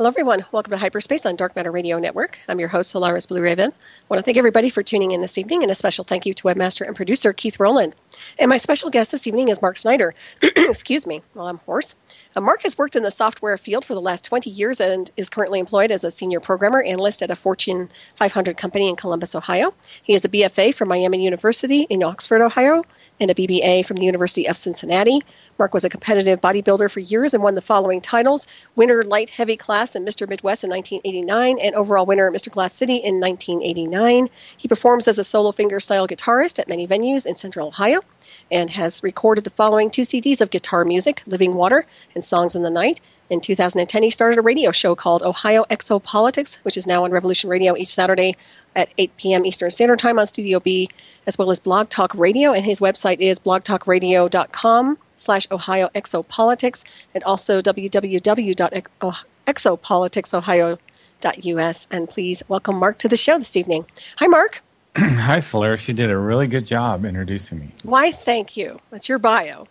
Hello, everyone. Welcome to Hyperspace on Dark Matter Radio Network. I'm your host, Solaris BlueRaven. I want to thank everybody for tuning in this evening, and a special thank you to webmaster and producer Keith Rowland. And my special guest this evening is Mark Snider. Excuse me, well, I'm hoarse. Mark has worked in the software field for the last 20 years and is currently employed as a senior programmer analyst at a Fortune 500 company in Columbus, Ohio. He is a B.F.A from Miami University in Oxford, Ohio, and a B.B.A from the University of Cincinnati. Mark was a competitive bodybuilder for years and won the following titles: winner light heavy class in Mr. Midwest in 1989 and overall winner at Mr. Glass City in 1989. He performs as a solo fingerstyle guitarist at many venues in Central Ohio and has recorded the following 2 CDs of guitar music: Living Water and Songs in the Night. In 2010, he started a radio show called Ohio Exopolitics, which is now on Revolution Radio each Saturday at 8 p.m. Eastern Standard Time on Studio B, as well as Blog Talk Radio, and his website is blogtalkradio.com/Ohio Exopolitics, and also www.exopoliticsohio.us. And please welcome Mark to the show this evening. Hi, Mark. Hi, Solaris. You did a really good job introducing me. Why, thank you. That's your bio.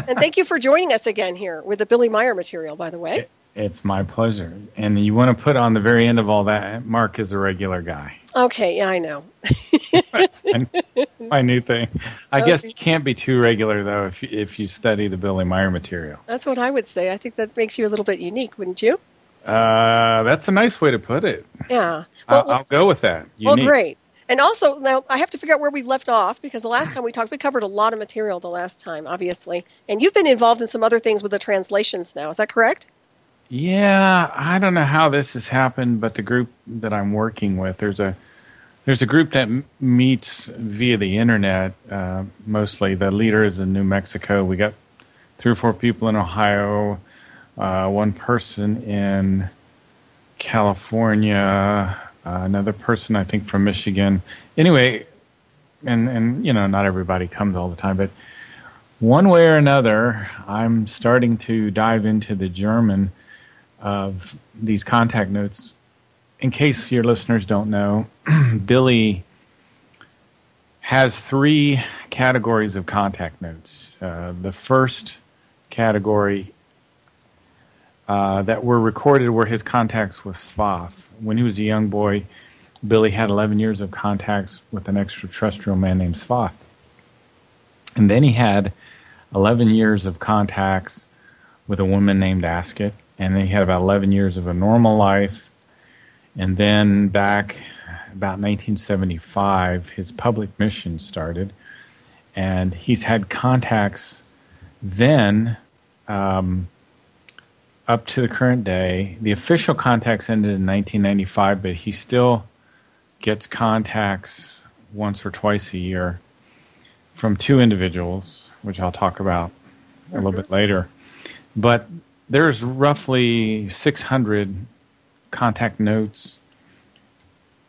And thank you for joining us again here with the Billy Meier material, by the way. It's my pleasure. And you want to put on the very end of all that, Mark is a regular guy. Okay, yeah, I know. That's my new thing. I guess you can't be too regular, though, if you study the Billy Meier material. That's what I would say. I think that makes you a little bit unique, wouldn't you? That's a nice way to put it. Yeah. Well, I'll go with that. Unique. Well, great. And also, now, I have to figure out where we left off, because the last time we talked, we covered a lot of material the last time, obviously. And you've been involved in some other things with the translations now. Is that correct? Yeah, I don't know how this has happened, but the group that I'm working with, there's a group that meets via the internet, mostly. The leader is in New Mexico. We got 3 or 4 people in Ohio, 1 person in California, another person, I think, from Michigan. Anyway, and you know, not everybody comes all the time, but one way or another, I'm starting to dive into the German of these contact notes. In case your listeners don't know, Billy has 3 categories of contact notes. The first category that were recorded were his contacts with Svath. When he was a young boy, Billy had 11 years of contacts with an extraterrestrial man named Svath. And then he had 11 years of contacts with a woman named Asket. And then he had about 11 years of a normal life. And then back about 1975, his public mission started. And he's had contacts then up to the current day. The official contacts ended in 1995, but he still gets contacts once or twice a year from 2 individuals, which I'll talk about a little bit later. But there's roughly 600 contact notes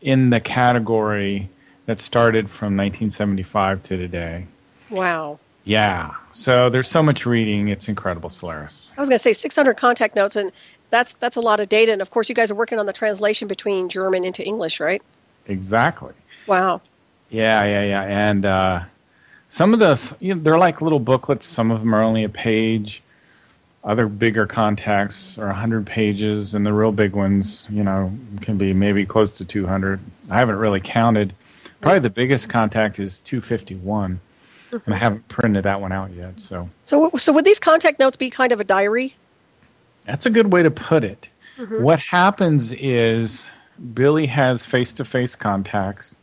in the category that started from 1975 to today. Wow. Yeah. So there's so much reading. It's incredible, Solaris. I was going to say 600 contact notes, and that's a lot of data. And, of course, you guys are working on the translation between German into English, right? Exactly. Wow. Yeah. And some of those, they're like little booklets. Some of them are only a page. Other bigger contacts are 100 pages, and the real big ones, can be maybe close to 200. I haven't really counted. Probably the biggest contact is 251, and I haven't printed that one out yet. So would these contact notes be kind of a diary? That's a good way to put it. Mm-hmm. What happens is Billy has face-to-face contacts,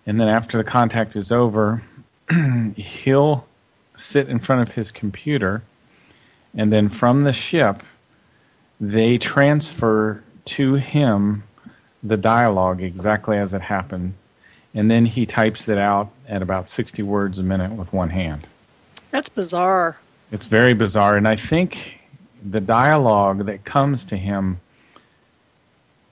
and then after the contact is over, he'll sit in front of his computer. And then from the ship, they transfer to him the dialogue exactly as it happened. And then he types it out at about 60 words a minute with one hand. That's bizarre. It's very bizarre. And I think the dialogue that comes to him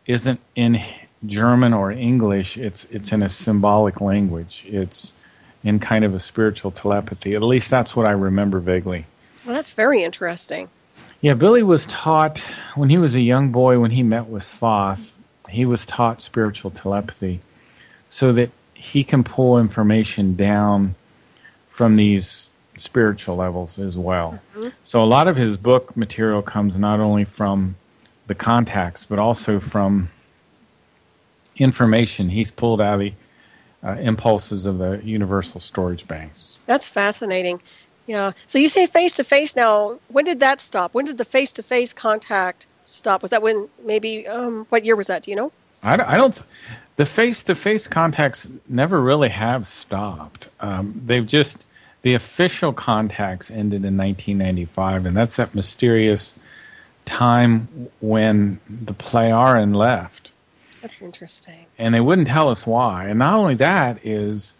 isn't in German or English. It's in a symbolic language. It's in kind of a spiritual telepathy. At least that's what I remember vaguely. Well, that's very interesting. Yeah, Billy was taught, when he was a young boy, when he met with Svath, he was taught spiritual telepathy so that he can pull information down from these spiritual levels as well. Mm-hmm. So a lot of his book material comes not only from the contacts, but also from information he's pulled out of the impulses of the universal storage banks. That's fascinating. Yeah. So you say face-to-face now. When did that stop? When did the face-to-face contact stop? Was that when maybe, what year was that? Do you know? I don't. The face-to-face contacts never really have stopped. They've just, the official contacts ended in 1995, and that's that mysterious time when the Plejaren left. That's interesting. And they wouldn't tell us why. And not only that is,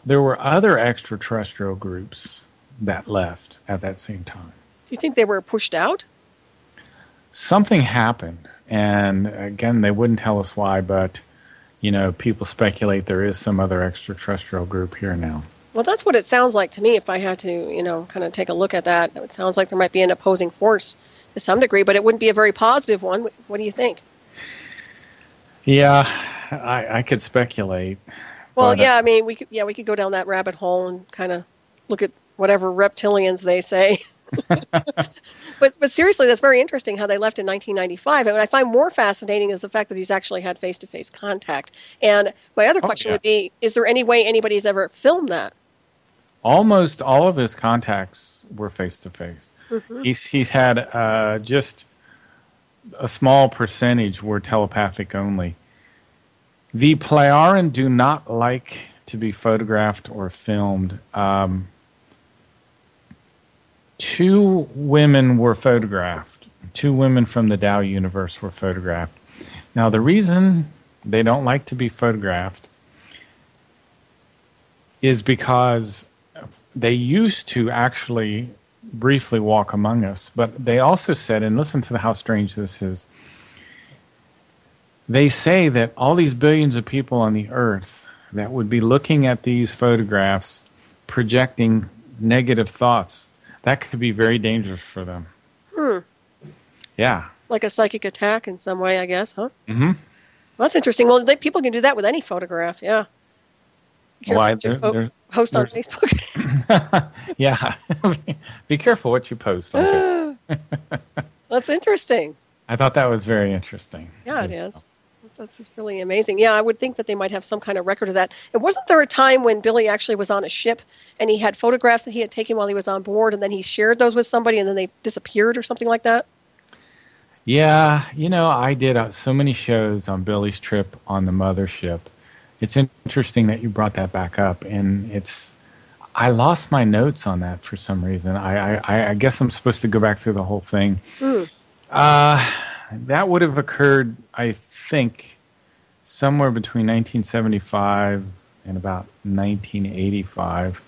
there were other extraterrestrial groups that left at that same time. Do you think they were pushed out? Something happened. And again, they wouldn't tell us why, but, people speculate there is some other extraterrestrial group here now. Well, that's what it sounds like to me. If I had to, kind of take a look at that, it sounds like there might be an opposing force to some degree, but it wouldn't be a very positive one. What do you think? Yeah, I could speculate. Well, yeah, I mean, we could go down that rabbit hole and kind of look at whatever reptilians they say. But seriously, that's very interesting how they left in 1995. And what I find more fascinating is the fact that he's actually had face-to-face contact. And my other question would be, is there any way anybody's ever filmed that? Almost all of his contacts were face-to-face. Mm-hmm. He's had just a small percentage were telepathic only. The Plejaren do not like to be photographed or filmed. 2 women were photographed. 2 women from the Tao universe were photographed. Now, the reason they don't like to be photographed is because they used to actually briefly walk among us, but they also said, and listen to how strange this is, they say that all these billions of people on the earth that would be looking at these photographs projecting negative thoughts, that could be very dangerous for them. Yeah. Like a psychic attack in some way, I guess, huh? Mm-hmm. Well, that's interesting. Well, people can do that with any photograph, yeah. Why? Post on Facebook. Yeah. Be careful what you post on Facebook. That's interesting. I thought that was very interesting. Yeah, it is. That's really amazing. Yeah, I would think that they might have some kind of record of that. And wasn't there a time when Billy actually was on a ship and he had photographs that he had taken while he was on board, and then he shared those with somebody and then they disappeared or something like that? Yeah, I did so many shows on Billy's trip on the mothership. It's interesting that you brought that back up, and I lost my notes on that for some reason. I guess I'm supposed to go back through the whole thing. That would have occurred, I think, somewhere between 1975 and about 1985.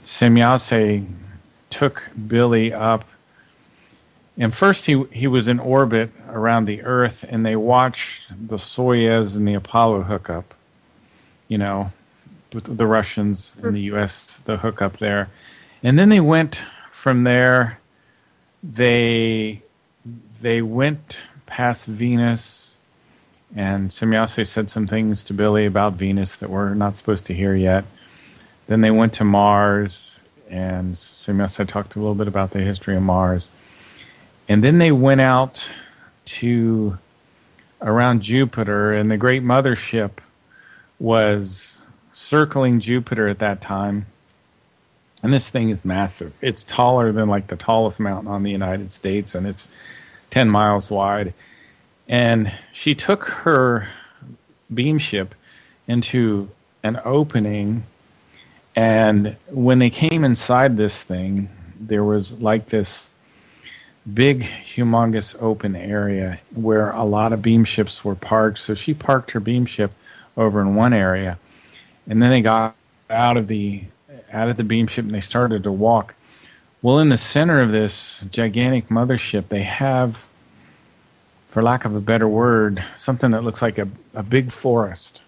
Semyase took Billy up, and first he was in orbit around the Earth, and they watched the Soyuz and the Apollo hookup, with the Russians and the U.S., the hookup there. And then they went from there, they went past Venus, and Semyase said some things to Billy about Venus that we're not supposed to hear yet. Then they went to Mars, and Semyase talked a little bit about the history of Mars. And then they went out to around Jupiter, and the great mothership was circling Jupiter at that time. And this thing is massive. It's taller than like the tallest mountain on the United States, and it's 10 miles wide. And she took her beam ship into an opening, and when they came inside this thing, there was like this big, humongous open area where a lot of beam ships were parked. So she parked her beam ship over in one area, and then they got out of the beam ship and they started to walk. Well, in the center of this gigantic mothership, they have, for lack of a better word, something that looks like a big forest.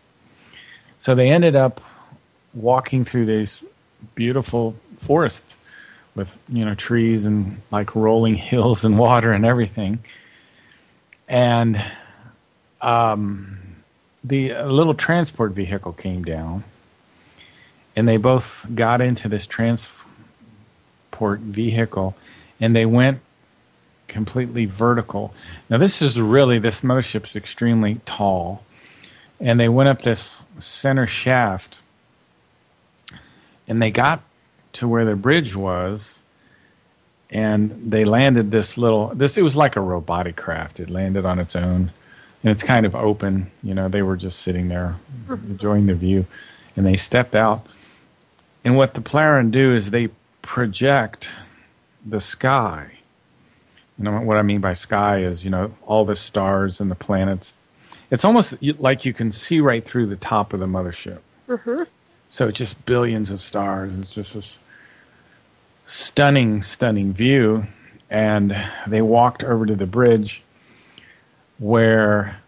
So they ended up walking through these beautiful forests with, trees and like rolling hills and water and everything. And the little transport vehicle came down, and they both got into this transport vehicle, and they went completely vertical. Now, this mothership's extremely tall, and they went up this center shaft, and they got to where the bridge was, and they landed it was like a robotic craft. It landed on its own, and it's kind of open. They were just sitting there enjoying the view, and they stepped out. And what the Plaren do is they project the sky. What I mean by sky is, all the stars and the planets. It's almost like you can see right through the top of the mothership. Mm-hmm. So it's just billions of stars. It's just this stunning, stunning view. And they walked over to the bridge where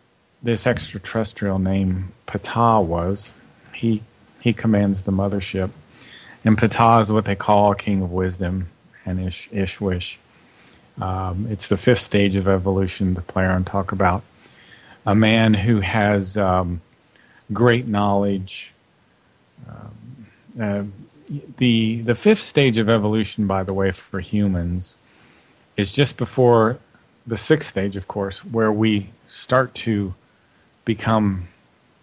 this extraterrestrial named P.A was. He commands the mothership. And P.A is what they call King of Wisdom and Ishwish. It's the fifth stage of evolution the Plaren talk about. A man who has great knowledge. The fifth stage of evolution, by the way, for humans, is just before the sixth stage, of course, where we start to become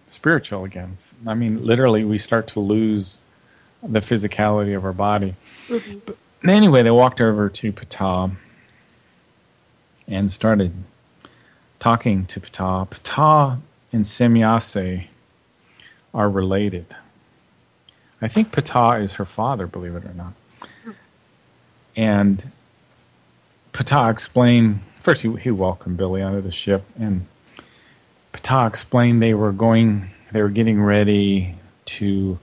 spiritual again. I mean, literally, we start to lose the physicality of our body. Mm-hmm. But anyway, they walked over to P.A and started talking to P.A. P.A and B.A are related. I think P.A is her father, believe it or not. And P.A explained, first he welcomed Billy onto the ship, and P.A explained they were getting ready to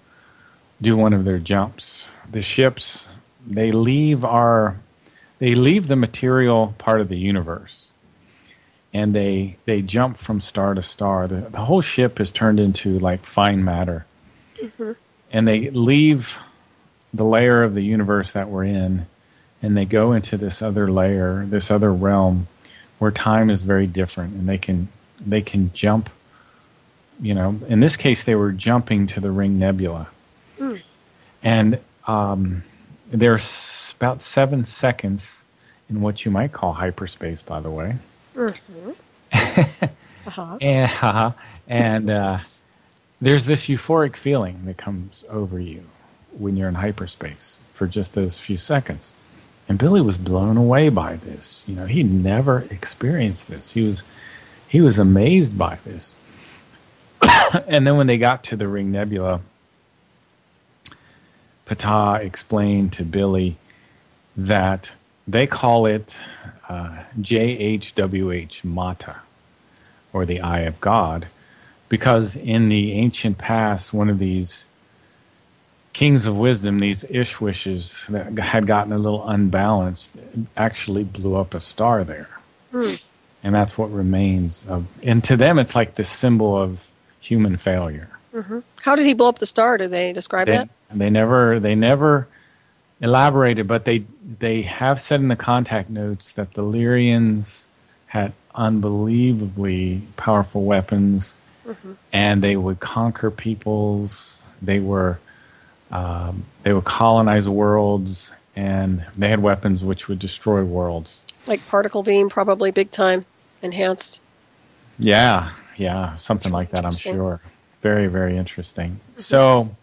do one of their jumps. The ships, they leave the material part of the universe, and they jump from star to star. The whole ship is turned into like fine matter. Mm-hmm. And they leave the layer of the universe that we're in, and they go into this other layer, this other realm, where time is very different, and they can jump. In this case, they were jumping to the Ring Nebula. Mm. And there's about 7 seconds in what you might call hyperspace, by the way. Mm-hmm. And there's this euphoric feeling that comes over you when you're in hyperspace for just those few seconds. And Billy was blown away by this. He never experienced this. He was amazed by this. And then when they got to the Ring Nebula, P.A explained to Billy that they call it JHWH Mata, or the Eye of God, because in the ancient past, one of these kings of wisdom, these Ishwishes that had gotten a little unbalanced, actually blew up a star there. Mm. And that's what remains of. And to them, it's like the symbol of human failure. Mm-hmm. How did he blow up the star? Did they describe that? They never elaborated, but they have said in the contact notes that the Lyrians had unbelievably powerful weapons, mm-hmm. and they would conquer peoples. They would colonize worlds, and they had weapons which would destroy worlds. Like particle beam, probably big time, enhanced. Yeah, something like that, I'm sure. Very, very interesting. Mm-hmm. So,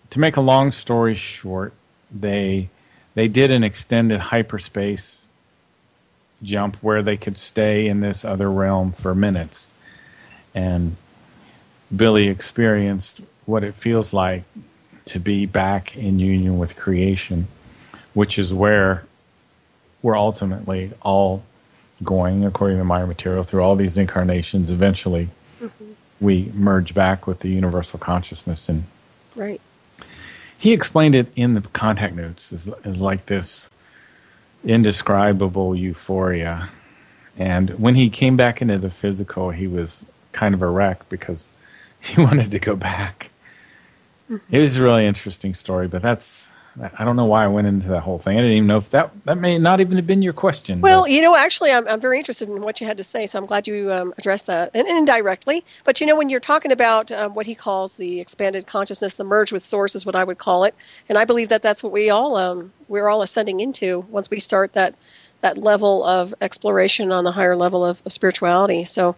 to make a long story short, they did an extended hyperspace jump where they could stay in this other realm for minutes. And Billy experienced what it feels like to be back in union with creation, which is where we're ultimately all going, according to my material, through all these incarnations. Eventually, mm-hmm. we merge back with the universal consciousness. And right. He explained it in the contact notes as like this indescribable euphoria. And when he came back into the physical, he was kind of a wreck because he wanted to go back. Mm-hmm. It was a really interesting story, but I don't know why I went into that whole thing. I didn't even know if that may not even have been your question. Well, actually, I'm very interested in what you had to say, so I'm glad you addressed that, and indirectly. But, when you're talking about what he calls the expanded consciousness, the merge with source is what I would call it, and I believe that that's what we're all ascending into once we start that that level of exploration on the higher level of spirituality. So,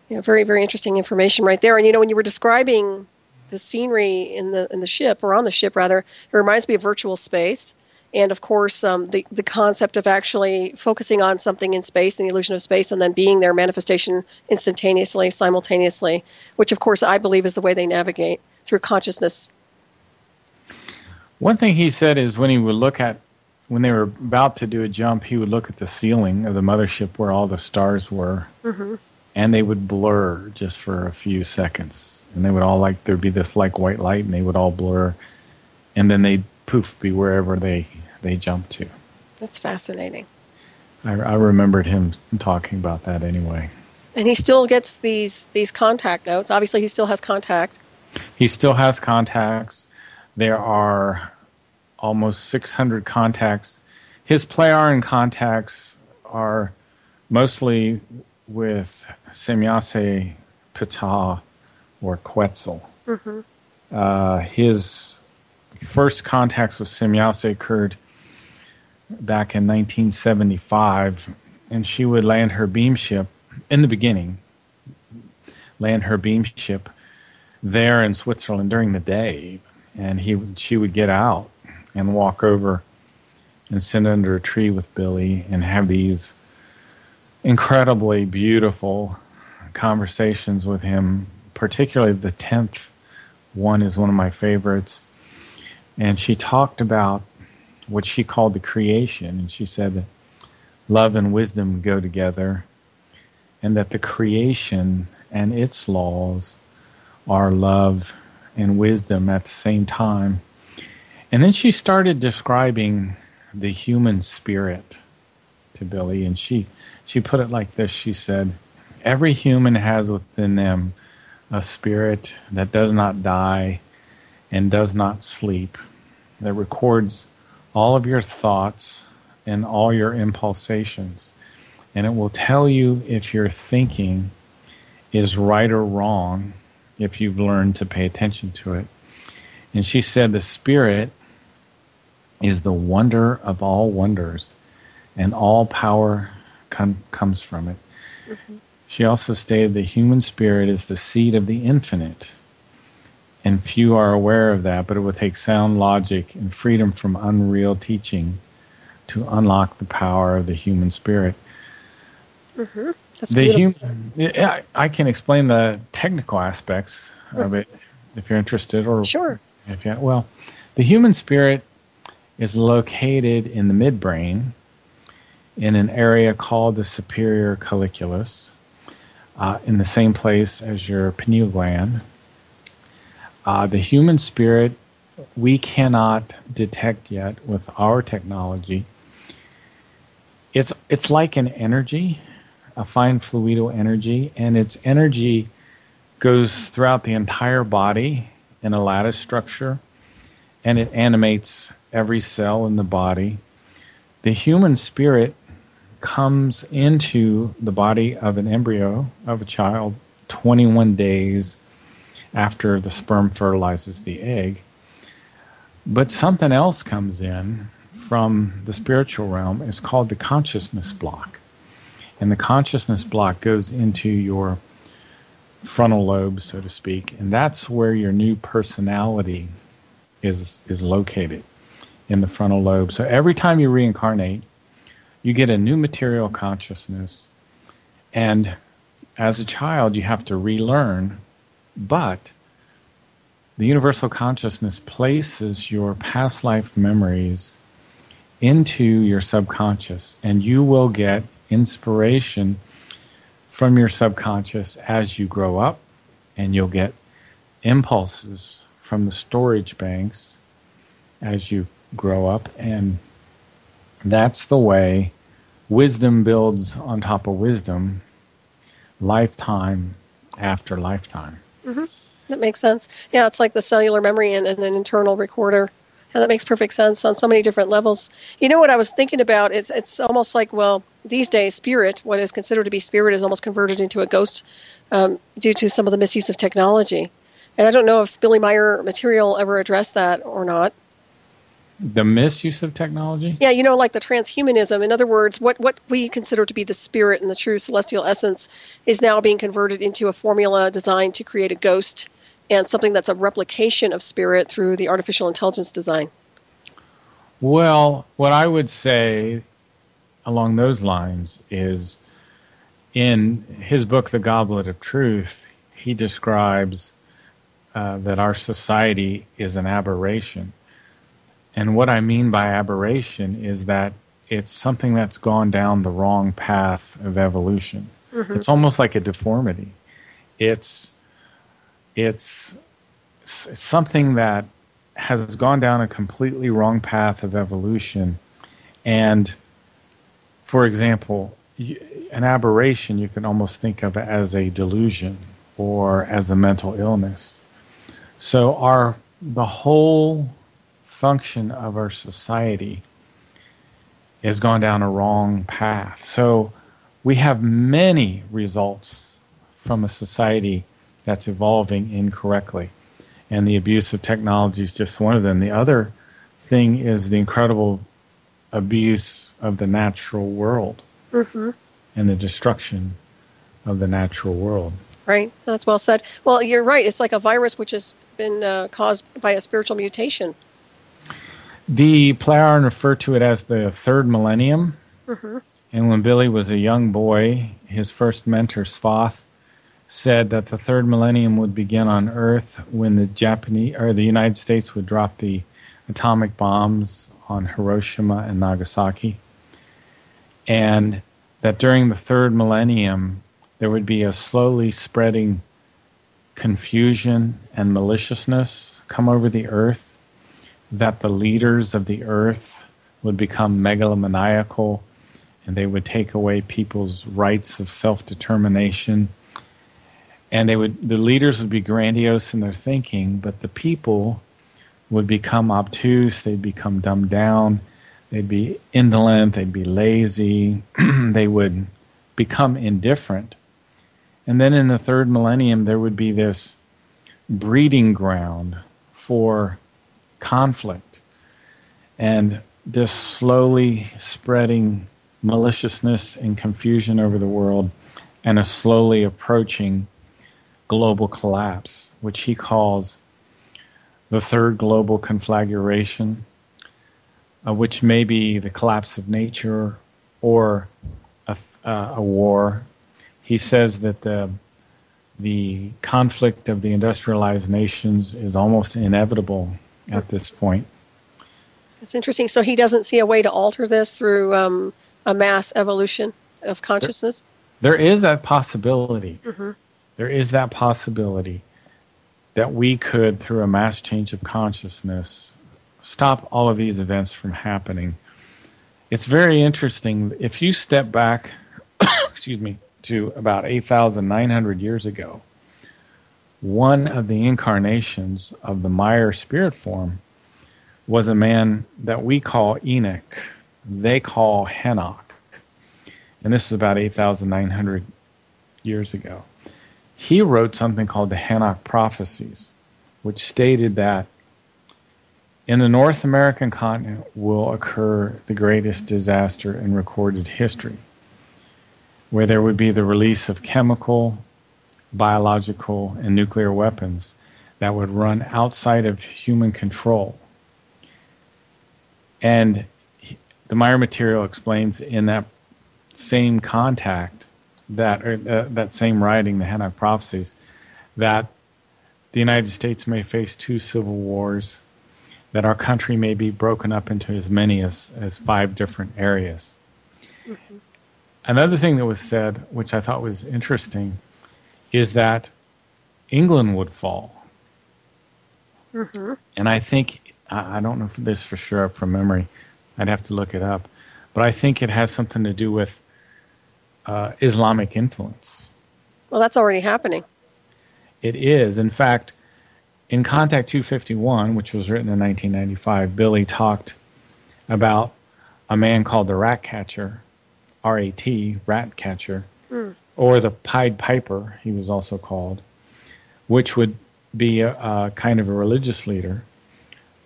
very, very interesting information right there. And, when you were describing the scenery in the ship, or on the ship rather, it reminds me of virtual space. And of course, the concept of actually focusing on something in space and the illusion of space, and then being their manifestation instantaneously, simultaneously, which of course I believe is the way they navigate through consciousness. One thing he said is when they were about to do a jump, he would look at the ceiling of the mothership where all the stars were, and they would blur just for a few seconds. And they would all there'd be this white light, and they would all blur, and then they'd poof be wherever they jumped to. That's fascinating. I remembered him talking about that anyway. And he still gets these contact notes. Obviously, he still has contact. He still has contacts. There are almost 600 contacts. His Pleiadian contacts are mostly with Semyase, Ptah, or Quetzal. His first contacts with Semyase occurred back in 1975, and she would land her beam ship, in the beginning, there in Switzerland during the day, and she would get out and walk over and sit under a tree with Billy and have these incredibly beautiful conversations with him. Particularly the 10th one is one of my favorites. And she talked about what she called the creation. And she said that love and wisdom go together, and that the creation and its laws are love and wisdom at the same time. And then she started describing the human spirit to Billy, and she put it like this. She said, every human has within them a spirit that does not die and does not sleep, that records all of your thoughts and all your impulsations. And it will tell you if your thinking is right or wrong if you've learned to pay attention to it. And she said the spirit is the wonder of all wonders, and all power comes from it. She also stated the human spirit is the seed of the infinite, and few are aware of that, but it will take sound logic and freedom from unreal teaching to unlock the power of the human spirit. That's beautiful. I can explain the technical aspects of it if you're interested. Or sure. The human spirit is located in the midbrain in an area called the superior colliculus, in the same place as your pineal gland. The human spirit, we cannot detect yet with our technology. It's like an energy, a fine fluido energy, and its energy goes throughout the entire body in a lattice structure, and it animates every cell in the body. The human spirit comes into the body of an embryo, of a child, 21 days after the sperm fertilizes the egg. But something else comes in from the spiritual realm. It's called the consciousness block. And the consciousness block goes into your frontal lobe, so to speak, and that's where your new personality is located, in the frontal lobe. So every time you reincarnate, you get a new material consciousness, and as a child you have to relearn, but the universal consciousness places your past life memories into your subconscious, and you will get inspiration from your subconscious as you grow up, and you'll get impulses from the storage banks as you grow up, and that's the way wisdom builds on top of wisdom, lifetime after lifetime. That makes sense. Yeah, it's like the cellular memory and an internal recorder. Yeah, that makes perfect sense on so many different levels. You know what I was thinking about is it's almost like, well, these days spirit, what is considered to be spirit, is almost converted into a ghost due to some of the misuse of technology. And I don't know if Billy Meier material ever addressed that or not. The misuse of technology? Yeah, like the transhumanism. In other words, what we consider to be the spirit and the true celestial essence is now being converted into a formula designed to create a ghost and something that's a replication of spirit through the artificial intelligence design. Well, what I would say along those lines is in his book, The Goblet of Truth, he describes that our society is an aberration. And what I mean by aberration is that it's something that's gone down the wrong path of evolution. Mm-hmm. It's almost like a deformity. It's something that has gone down a completely wrong path of evolution. And, for example, an aberration you can almost think of as a delusion or as a mental illness. So the whole function of our society has gone down a wrong path. So we have many results from a society that's evolving incorrectly. And the abuse of technology is just one of them. The other thing is the incredible abuse of the natural world. Mm-hmm. And the destruction of the natural world. Right. That's well said. Well, you're right. It's like a virus which has been caused by a spiritual mutation. The Plejaren referred to it as the third millennium. Mm-hmm. And when Billy was a young boy, his first mentor, Svath, said that the third millennium would begin on Earth when the United States would drop the atomic bombs on Hiroshima and Nagasaki. And that during the third millennium, there would be a slowly spreading confusion and maliciousness come over the earth, that the leaders of the earth would become megalomaniacal, and they would take away people's rights of self-determination. And the leaders would be grandiose in their thinking, but the people would become obtuse, they'd become dumbed down, they'd be indolent, they'd be lazy, they would become indifferent. And then in the third millennium, there would be this breeding ground for conflict and this slowly spreading maliciousness and confusion over the world and a slowly approaching global collapse, which he calls the third global conflagration, which may be the collapse of nature or a war. He says that the conflict of the industrialized nations is almost inevitable at this point. That's interesting. So he doesn't see a way to alter this through a mass evolution of consciousness? There is that possibility. Mm-hmm. There is that possibility that we could, through a mass change of consciousness, stop all of these events from happening. It's very interesting. If you step back, to about 8,900 years ago, one of the incarnations of the Meier spirit form was a man that we call Enoch. They call Henoch. And this was about 8,900 years ago. He wrote something called the Henoch Prophecies, which stated that in the North American continent will occur the greatest disaster in recorded history, where there would be the release of chemical, biological, and nuclear weapons that would run outside of human control. And the Meier material explains in that same contact, that same writing, the Henoch Prophecies, that the United States may face 2 civil wars, that our country may be broken up into as many as 5 different areas. Mm-hmm. Another thing that was said, which I thought was interesting, is that England would fall. Mm-hmm. And I think, I don't know if this for sure from memory, I'd have to look it up, but I think it has something to do with Islamic influence. Well, that's already happening. It is. In fact, in Contact 251, which was written in 1995, Billy talked about a man called the Rat Catcher, R-A-T, Rat Catcher, or the Pied Piper, he was also called, which would be a kind of a religious leader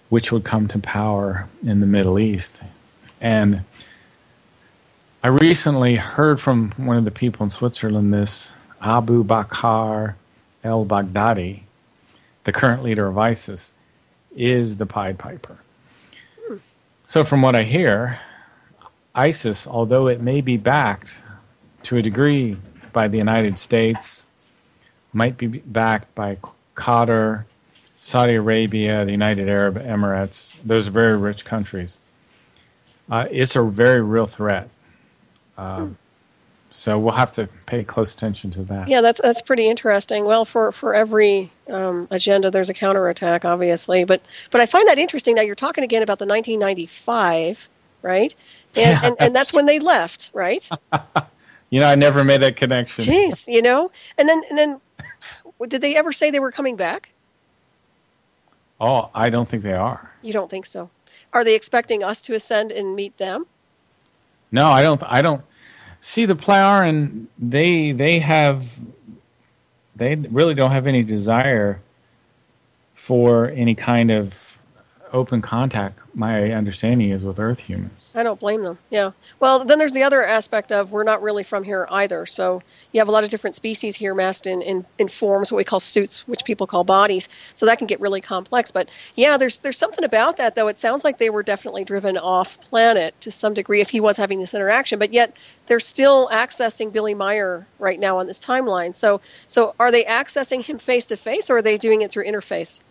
which would come to power in the Middle East. And I recently heard from one of the people in Switzerland, this Abu Bakr al-Baghdadi, the current leader of ISIS, is the Pied Piper. So from what I hear, ISIS, although it may be backed to a degree by the United States, might be backed by Qatar, Saudi Arabia, the United Arab Emirates, those are very rich countries. It's a very real threat. So we'll have to pay close attention to that. Yeah, that's pretty interesting. Well, for every agenda, there's a counterattack, obviously. But I find that interesting. Now, you're talking again about the 1995, right? And that's when they left, right? I never made that connection. Jeez, And then did they ever say they were coming back? Oh, I don't think they are. You don't think so? Are they expecting us to ascend and meet them? No, I don't. See, the Plyaran, they really don't have any desire for any kind of open contact. My understanding is with Earth humans. I don't blame them. Yeah. Well, then there's the other aspect of we're not really from here either. So you have a lot of different species here massed in forms, what we call suits, which people call bodies. So that can get really complex. But yeah, there's something about that, though. It sounds like they were definitely driven off planet to some degree if he was having this interaction. But yet they're still accessing Billy Meier right now on this timeline. So are they accessing him face to face, or are they doing it through interface?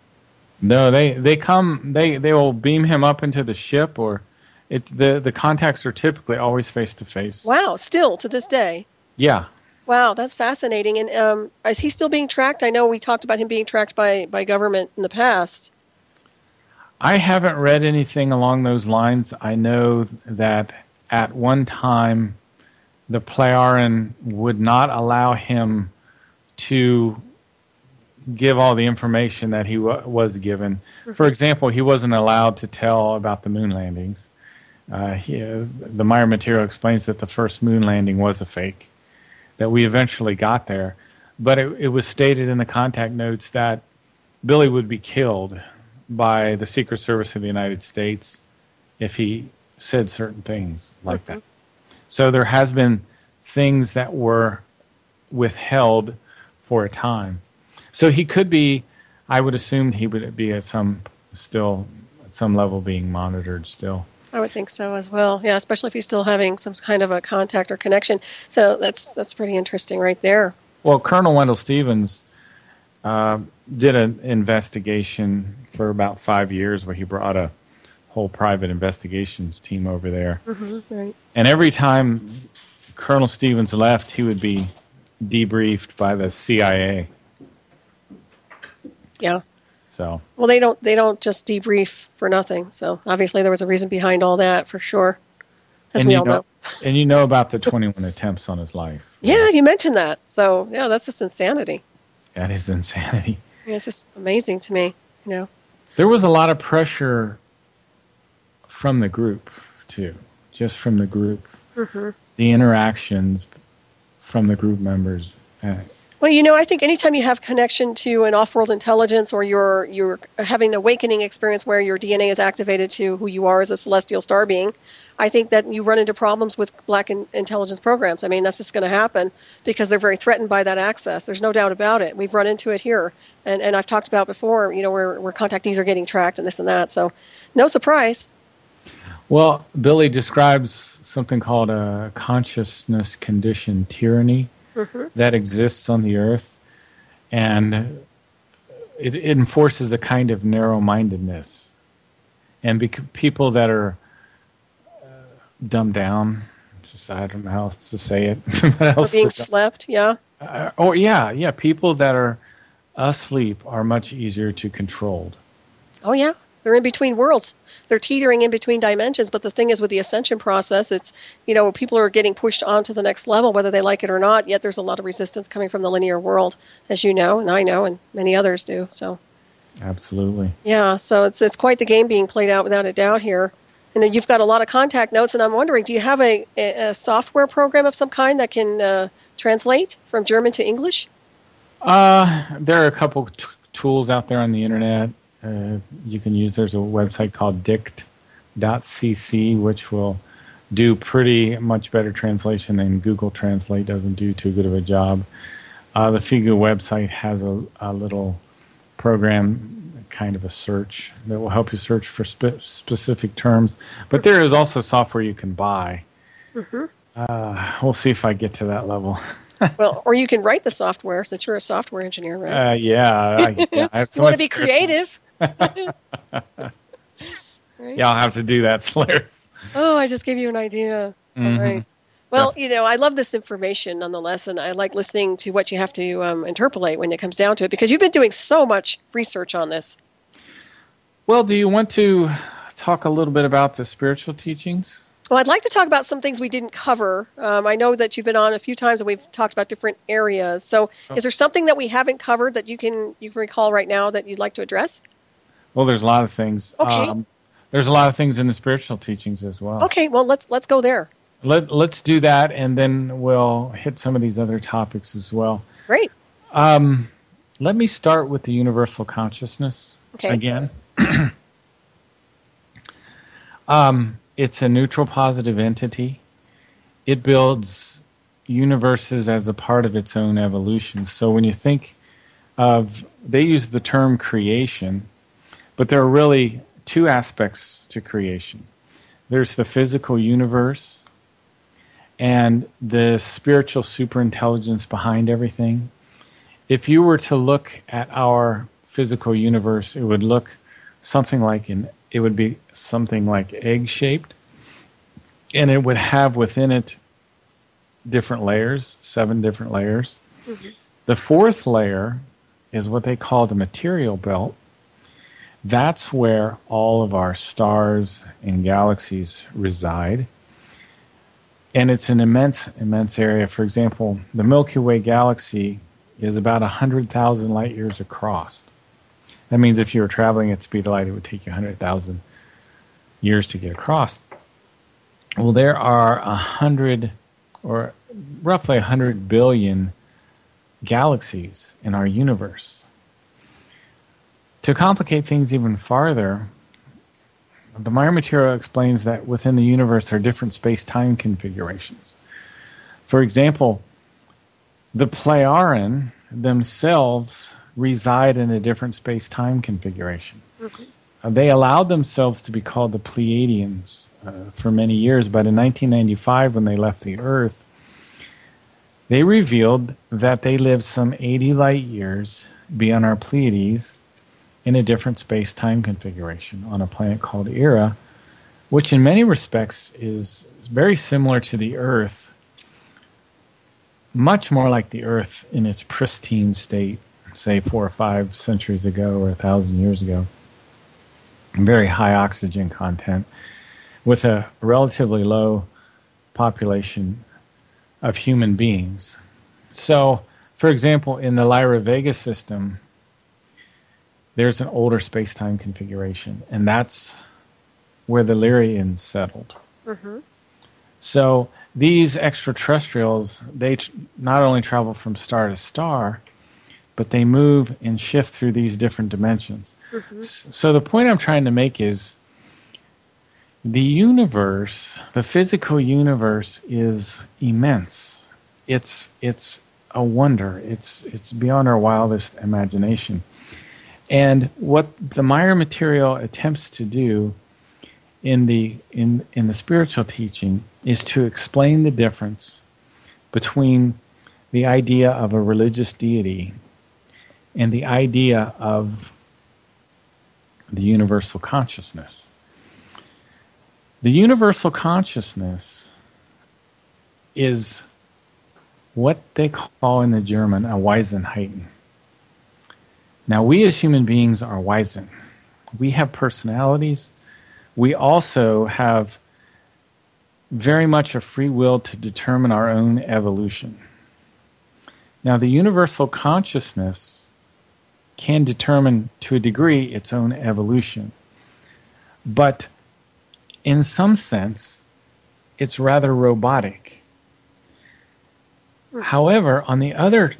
No, they will beam him up into the ship, or the contacts are typically always face to face. Wow, still to this day. Yeah. Wow, that's fascinating. And is he still being tracked? I know we talked about him being tracked by government in the past. I haven't read anything along those lines. I know that at one time the Plyaran would not allow him to give all the information that he was given. For example, he wasn't allowed to tell about the moon landings. The Meier material explains that the first moon landing was a fake, that we eventually got there. But it was stated in the contact notes that Billy would be killed by the Secret Service of the United States if he said certain things like that. So there has been things that were withheld for a time. So he could be, I would assume he would be at some level being monitored still. I would think so as well. Yeah, especially if he's still having some kind of a contact or connection. So that's pretty interesting right there. Well, Colonel Wendell Stevens did an investigation for about 5 years where he brought a whole private investigations team over there. Right. And every time Colonel Stevens left, he would be debriefed by the CIA. Yeah. So. Well, they don't just debrief for nothing. So obviously there was a reason behind all that for sure, as we all know. And you know about the 21 attempts on his life. Yeah, you mentioned that. So yeah, that's just insanity. That is insanity. Yeah, it's just amazing to me. There was a lot of pressure from the group too, just from the group. The interactions from the group members. Well, I think anytime you have connection to an off-world intelligence, or you're having an awakening experience where your DNA is activated to who you are as a celestial star being, I think that you run into problems with black intelligence programs. I mean, that's just going to happen because they're very threatened by that access. There's no doubt about it. We've run into it here. And I've talked about before, where contactees are getting tracked and this and that. So no surprise. Well, Billy describes something called a consciousness condition tyranny that exists on the Earth. And it enforces a kind of narrow-mindedness. And people that are dumbed down, I don't know how else to say it. Or being slept, yeah. People that are asleep are much easier to control. Oh, yeah. They're in between worlds. They're teetering in between dimensions. But the thing is, with the ascension process, it's, people are getting pushed on to the next level, whether they like it or not. Yet there's a lot of resistance coming from the linear world, as you know, and I know, and many others do. So, absolutely. Yeah. So it's quite the game being played out without a doubt here. And then you've got a lot of contact notes, and I'm wondering, do you have a software program of some kind that can translate from German to English? There are a couple tools out there on the internet. you can use. There's a website called dict.cc, which will do pretty much better translation than Google Translate doesn't do too good of a job. The Figu website has a little program, kind of a search, that will help you search for specific terms. But there is also software you can buy. We'll see if I get to that level. Well, or you can write the software since you're a software engineer, right? Yeah. I have so you want to much be creative. Right? Right? Yeah, I'll have to do that, Solaris. Oh, I just gave you an idea. All right. Well, I love this information nonetheless, and I like listening to what you have to interpolate when it comes down to it, because you've been doing so much research on this. Well, do you want to talk a little bit about the spiritual teachings? Well, I'd like to talk about some things we didn't cover. I know that you've been on a few times and we've talked about different areas. So is there something that we haven't covered that you can recall right now that you'd like to address? Well, there's a lot of things. Okay. There's a lot of things in the spiritual teachings as well. Okay, well, let's go there. Let's do that, and then we'll hit some of these other topics as well. Great. Let me start with the universal consciousness again. It's a neutral positive entity. It builds universes as a part of its own evolution. So when you think of, they use the term creation, but there are really two aspects to creation. There's the physical universe and the spiritual superintelligence behind everything. If you were to look at our physical universe, it would look something like it would be something like egg-shaped, and it would have within it different layers, 7 different layers. The fourth layer is what they call the material belt. That's where all of our stars and galaxies reside. And it's an immense, immense area. For example, the Milky Way galaxy is about 100,000 light years across. That means if you were traveling at the speed of light, it would take you 100,000 years to get across. Well, there are 100, or roughly 100 billion galaxies in our universe. To complicate things even farther, the Meier material explains that within the universe are different space-time configurations. For example, the Pleiaren themselves reside in a different space-time configuration. They allowed themselves to be called the Pleiadians for many years, but in 1995, when they left the Earth, they revealed that they lived some 80 light years beyond our Pleiades in a different space-time configuration on a planet called Era, which in many respects is very similar to the Earth, much more like the Earth in its pristine state, say 4 or 5 centuries ago or 1,000 years ago. Very high oxygen content with a relatively low population of human beings. So, for example, in the Lyra Vega system, there's an older space-time configuration, and that's where the Lyrians settled. So these extraterrestrials, they not only travel from star to star, but they move and shift through these different dimensions. So the point I'm trying to make is the universe, the physical universe, is immense. It's a wonder. It's beyond our wildest imagination. And what the Meier material attempts to do in the spiritual teaching is to explain the difference between the idea of a religious deity and the idea of the universal consciousness. The universal consciousness is what they call in the German a Wesenheiten. Now, we as human beings are Weisen. We have personalities. We also have very much a free will to determine our own evolution. Now, the universal consciousness can determine, to a degree, its own evolution. But in some sense, it's rather robotic. However, on the other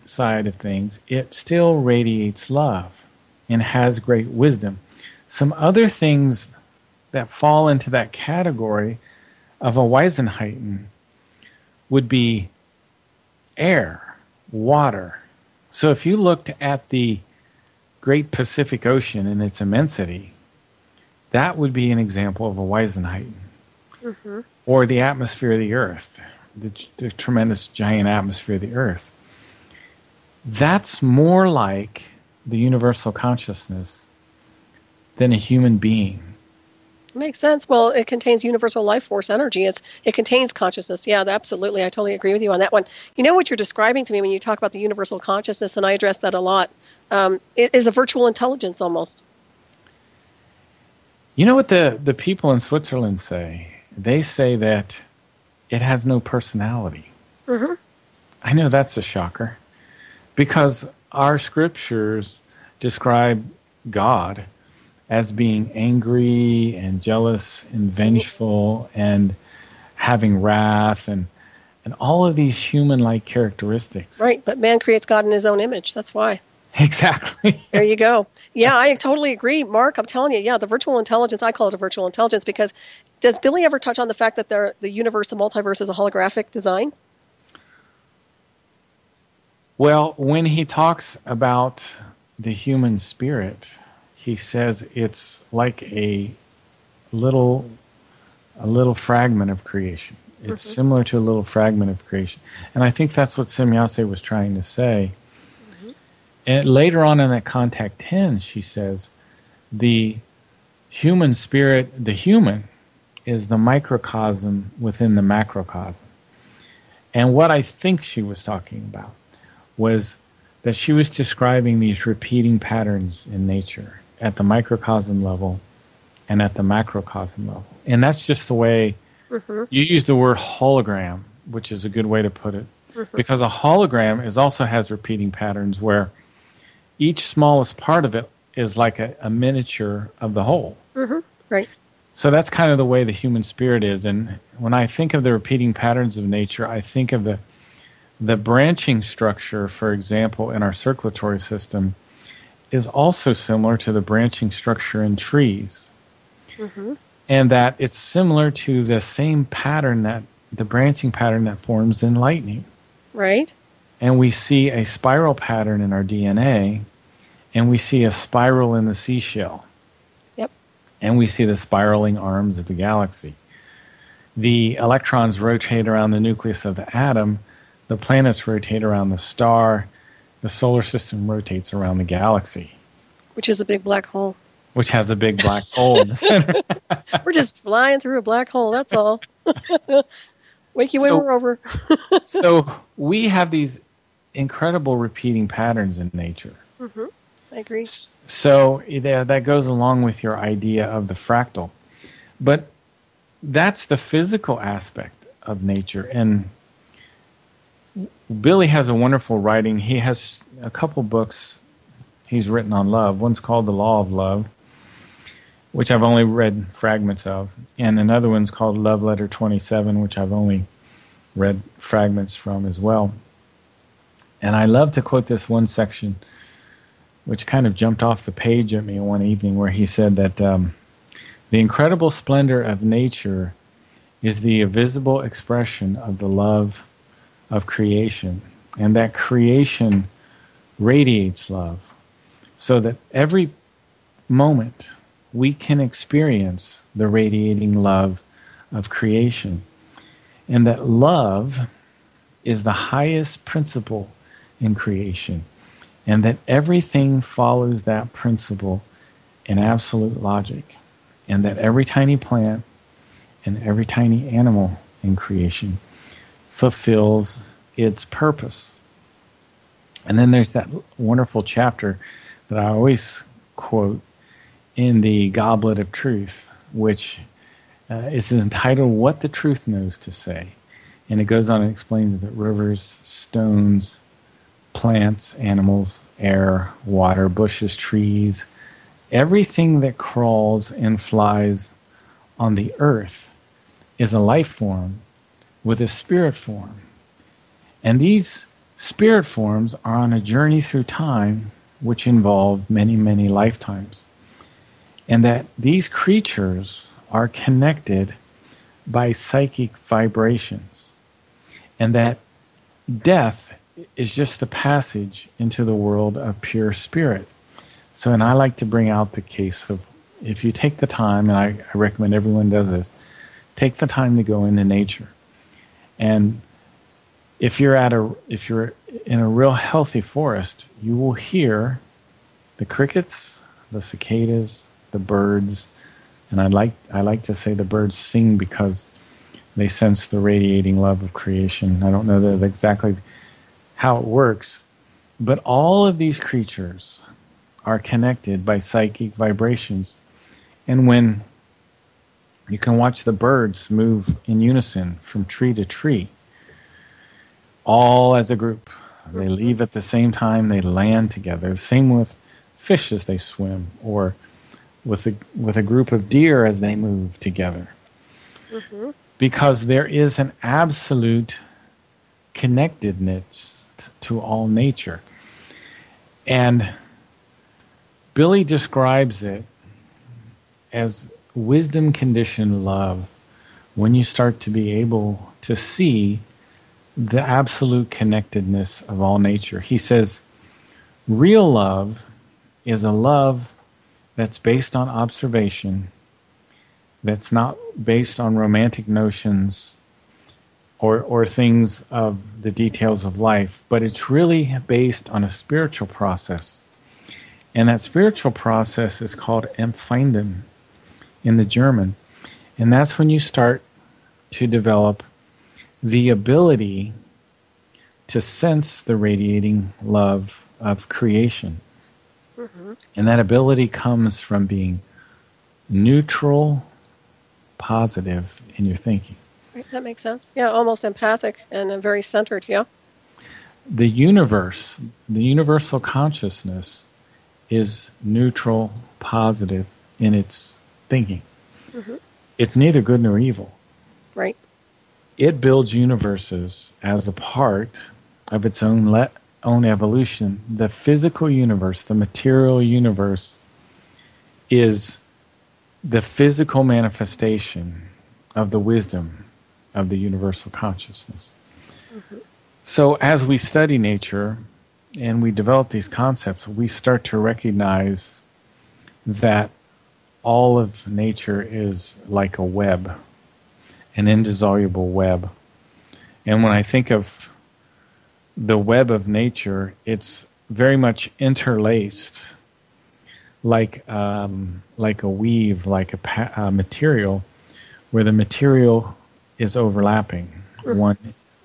side of things, it still radiates love. and has great wisdom. Some other things that fall into that category of a Weissenheiten would be air, water. So if you looked at the Great Pacific Ocean and its immensity, that would be an example of a Weissenheiten. Mm-hmm. Or the atmosphere of the Earth, the tremendous giant atmosphere of the Earth. That's more like the universal consciousness than a human being. Makes sense. Well, it contains universal life force energy. It contains consciousness. Yeah, absolutely. I totally agree with you on that one. You know what you're describing to me when you talk about the universal consciousness, and I address that a lot, it is a virtual intelligence almost. You know what the people in Switzerland say? They say that it has no personality. Mm-hmm. I know that's a shocker, because our scriptures describe God as being angry and jealous and vengeful and having wrath and all of these human-like characteristics. Right, but man creates God in his own image. That's why. Exactly. There you go. Yeah, I totally agree. Mark, I'm telling you, yeah, the virtual intelligence, I call it a virtual intelligence because does Billy ever touch on the fact that the universe, the multiverse, is a holographic design? Well, when he talks about the human spirit, he says it's like a little fragment of creation. It's similar to a little fragment of creation. And I think that's what Semyase was trying to say. Mm-hmm. And later on in that Contact 10, she says, the human spirit, the human, is the microcosm within the macrocosm. And what I think she was talking about was that she was describing these repeating patterns in nature at the microcosm level and at the macrocosm level. And that's just the way you use the word hologram, which is a good way to put it. Because a hologram also has repeating patterns where each smallest part of it is like a miniature of the whole. Right. So that's kind of the way the human spirit is. And when I think of the repeating patterns of nature, I think of the branching structure, for example, in our circulatory system, is also similar to the branching structure in trees. And that it's similar to the same pattern, that the branching pattern that forms in lightning. Right. And we see a spiral pattern in our DNA, and we see a spiral in the seashell. Yep. And we see the spiraling arms of the galaxy. The electrons rotate around the nucleus of the atom, the planets rotate around the star, the solar system rotates around the galaxy. Which is a big black hole. Which has a big black hole in the center. We're just flying through a black hole, that's all. Wakey when we're over. So we have these incredible repeating patterns in nature. I agree. So that goes along with your idea of the fractal. But that's the physical aspect of nature. And Billy has a wonderful writing. He has a couple books he's written on love. One's called The Law of Love, which I've only read fragments of. And another one's called Love Letter 27, which I've only read fragments from as well. And I love to quote this one section, which kind of jumped off the page at me one evening, where he said that the incredible splendor of nature is the visible expression of the love of creation, and that creation radiates love, so that every moment we can experience the radiating love of creation, and that love is the highest principle in creation, and that everything follows that principle in absolute logic, and that every tiny plant and every tiny animal in creation fulfills its purpose. And then there's that wonderful chapter that I always quote in the Goblet of Truth, which is entitled What the Truth Knows to Say. And it goes on and explains that rivers, stones, plants, animals, air, water, bushes, trees, everything that crawls and flies on the earth is a life form with a spirit form. And these spirit forms are on a journey through time which involve many, many lifetimes. And that these creatures are connected by psychic vibrations. And that death is just the passage into the world of pure spirit. So, and I like to bring out the case of, if you take the time, and I recommend everyone does this, take the time to go into nature. And if you're in a real healthy forest, you will hear the crickets, the cicadas, the birds, and I like to say the birds sing because they sense the radiating love of creation. I don't know that exactly how it works, but all of these creatures are connected by psychic vibrations. And when you can watch the birds move in unison from tree to tree, all as a group. They leave at the same time, they land together. The same with fish as they swim, or with a group of deer as they move together. Mm-hmm. Because there is an absolute connectedness to all nature. And Billy describes it as wisdom-conditioned love, when you start to be able to see the absolute connectedness of all nature. He says, real love is a love that's based on observation, that's not based on romantic notions or things of the details of life, but it's really based on a spiritual process. And that spiritual process is called Empfinden in the German. And that's when you start to develop the ability to sense the radiating love of creation. Mm-hmm. And that ability comes from being neutral, positive in your thinking. Right, that makes sense. Yeah, almost empathic and very centered, yeah. The universe, the universal consciousness, is neutral, positive in its thinking. Mm-hmm. It's neither good nor evil. Right. It builds universes as a part of its own evolution. The physical universe, the material universe, is the physical manifestation of the wisdom of the universal consciousness. Mm-hmm. So as we study nature and we develop these concepts, we start to recognize that all of nature is like a web, an indissoluble web. And when I think of the web of nature, it's very much interlaced, like a weave, like a material, where the material is overlapping one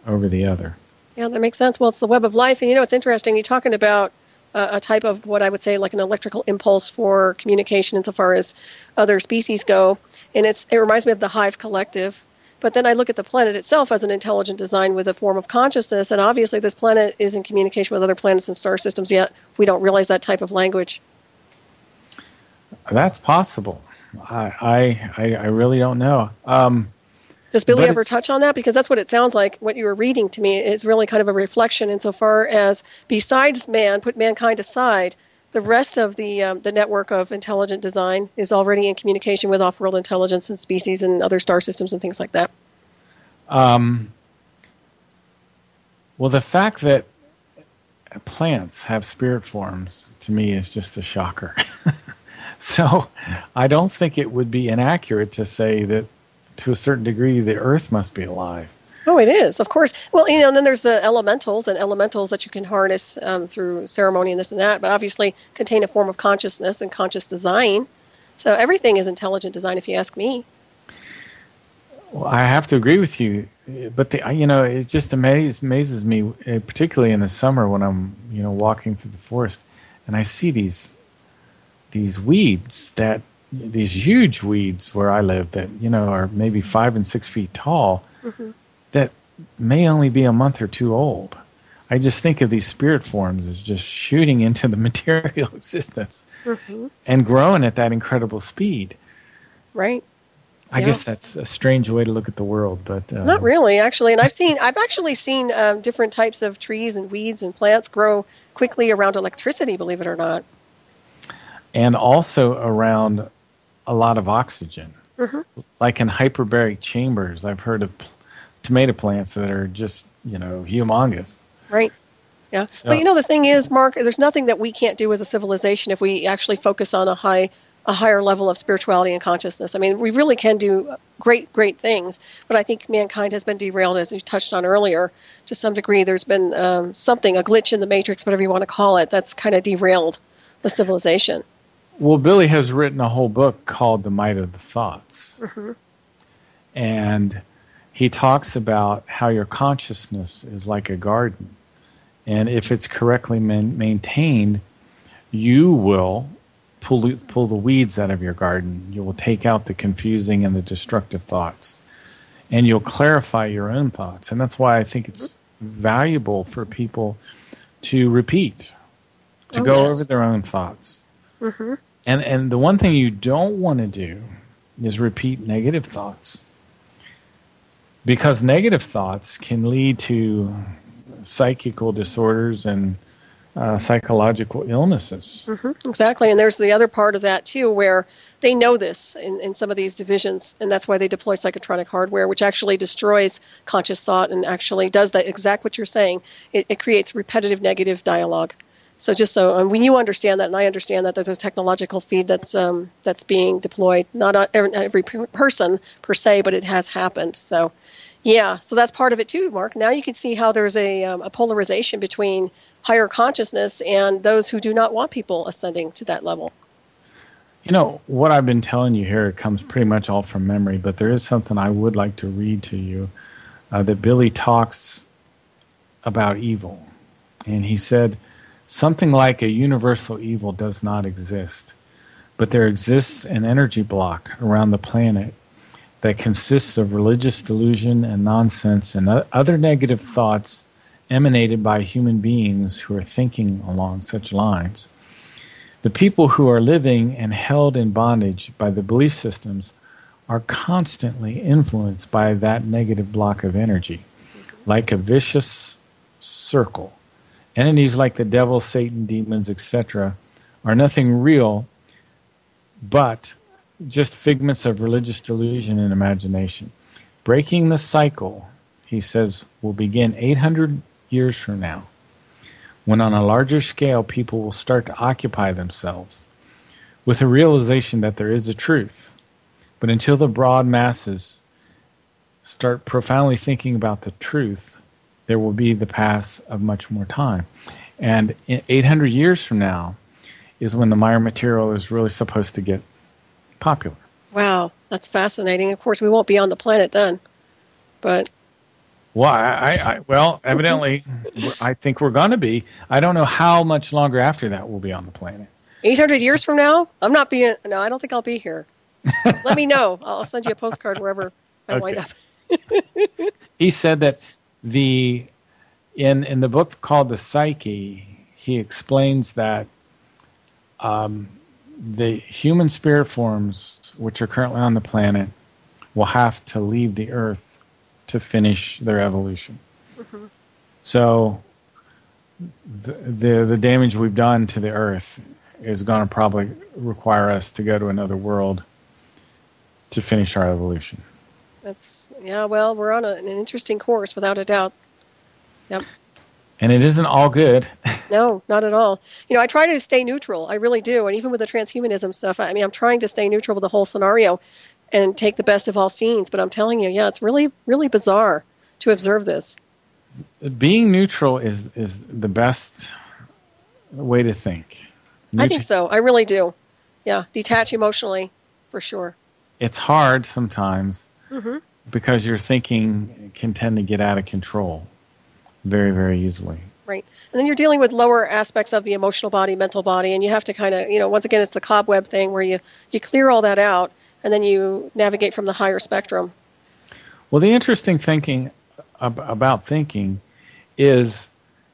over the other. Yeah, that makes sense. Well, it's the web of life. And, it's interesting. You're talking about a type of what I would say like an electrical impulse for communication insofar as other species go. And it reminds me of the hive collective. But then I look at the planet itself as an intelligent design with a form of consciousness. And obviously this planet is in communication with other planets and star systems, yet we don't realize that type of language. That's possible. I really don't know. Does Billy ever touch on that? Because that's what it sounds like. What you were reading to me is really kind of a reflection insofar as, besides man, put mankind aside, the rest of the network of intelligent design is already in communication with off-world intelligence and species and other star systems and things like that. Well, the fact that plants have spirit forms, to me, is just a shocker. So I don't think it would be inaccurate to say that, to a certain degree, the Earth must be alive. Oh, it is, of course. Well, and then there's the elementals that you can harness through ceremony and this and that, but obviously contain a form of consciousness and conscious design. So everything is intelligent design, if you ask me. Well, I have to agree with you, but it just amazes me, particularly in the summer when I'm walking through the forest, and I see these weeds, these huge weeds where I live that are maybe 5 and 6 feet tall, mm-hmm. that may only be a month or two old. I just think of these spirit forms as just shooting into the material existence, mm-hmm. and growing at that incredible speed. Right. I guess that's a strange way to look at the world, but not really, actually. And I've actually seen different types of trees and weeds and plants grow quickly around electricity, believe it or not. and also around a lot of oxygen. Hmm. Like in hyperbaric chambers, I've heard of tomato plants that are just, humongous. Right. Yeah. So, But the thing is, Mark, there's nothing that we can't do as a civilization if we actually focus on a higher level of spirituality and consciousness. I mean, we really can do great things, but I think mankind has been derailed, as you touched on earlier, to some degree. There's been a glitch in the matrix, whatever you want to call it, that's kind of derailed the civilization. well, Billy has written a whole book called The Might of the Thoughts. Hmm. And he talks about how your consciousness is like a garden. And if it's correctly maintained, you will pull the weeds out of your garden. You will take out the confusing and the destructive thoughts. And you'll clarify your own thoughts. And that's why I think it's valuable for people to repeat, to go over their own thoughts. Mm-hmm. And the one thing you don't want to do is repeat negative thoughts. Because negative thoughts can lead to psychical disorders and psychological illnesses. Mm-hmm, exactly. And there's the other part of that, too, where they know this in some of these divisions, and that's why they deploy psychotronic hardware, which actually destroys conscious thought and actually does that exact what you're saying. It creates repetitive negative dialogue. So just so when you understand that, and I understand that there's a technological feed that's being deployed, not on every person per se, but it has happened. So, yeah, so that's part of it too, Mark. Now you can see how there's a polarization between higher consciousness and those who do not want people ascending to that level. What I've been telling you here comes pretty much all from memory, but there is something I would like to read to you that Billy talks about evil. And he said, something like a universal evil does not exist, but there exists an energy block around the planet that consists of religious delusion and nonsense and other negative thoughts emanated by human beings who are thinking along such lines. The people who are living and held in bondage by the belief systems are constantly influenced by that negative block of energy, like a vicious circle. Entities like the devil, Satan, demons, etc. are nothing real, but just figments of religious delusion and imagination. Breaking the cycle, he says, will begin 800 years from now, when on a larger scale people will start to occupy themselves with a realization that there is a truth. But until the broad masses start profoundly thinking about the truth, there will be the pass of much more time. And 800 years from now is when the Meier material is really supposed to get popular. Wow, that's fascinating. Of course, we won't be on the planet then, but... Well, evidently, I think we're going to be. I don't know how much longer after that we'll be on the planet. 800 years from now? I don't think I'll be here. Let me know. I'll send you a postcard wherever I wind up. He said that in the book called The Psyche, he explains that the human spirit forms which are currently on the planet will have to leave the Earth to finish their evolution. Mm-hmm. So the damage we've done to the Earth is going to probably require us to go to another world to finish our evolution. Well, we're on an interesting course, without a doubt. Yep. And it isn't all good. No, not at all. I try to stay neutral. I really do. And even with the transhumanism stuff, I'm trying to stay neutral with the whole scenario and take the best of all scenes. But I'm telling you, it's really, really bizarre to observe this. Being neutral is the best way to think. I think so. I really do. Yeah, detach emotionally, for sure. It's hard sometimes because your thinking can tend to get out of control very, very easily. Right. And then you're dealing with lower aspects of the emotional body, mental body, and you have to kind of, once again, it's the cobweb thing where you clear all that out and then you navigate from the higher spectrum. Well, the interesting thinking about thinking is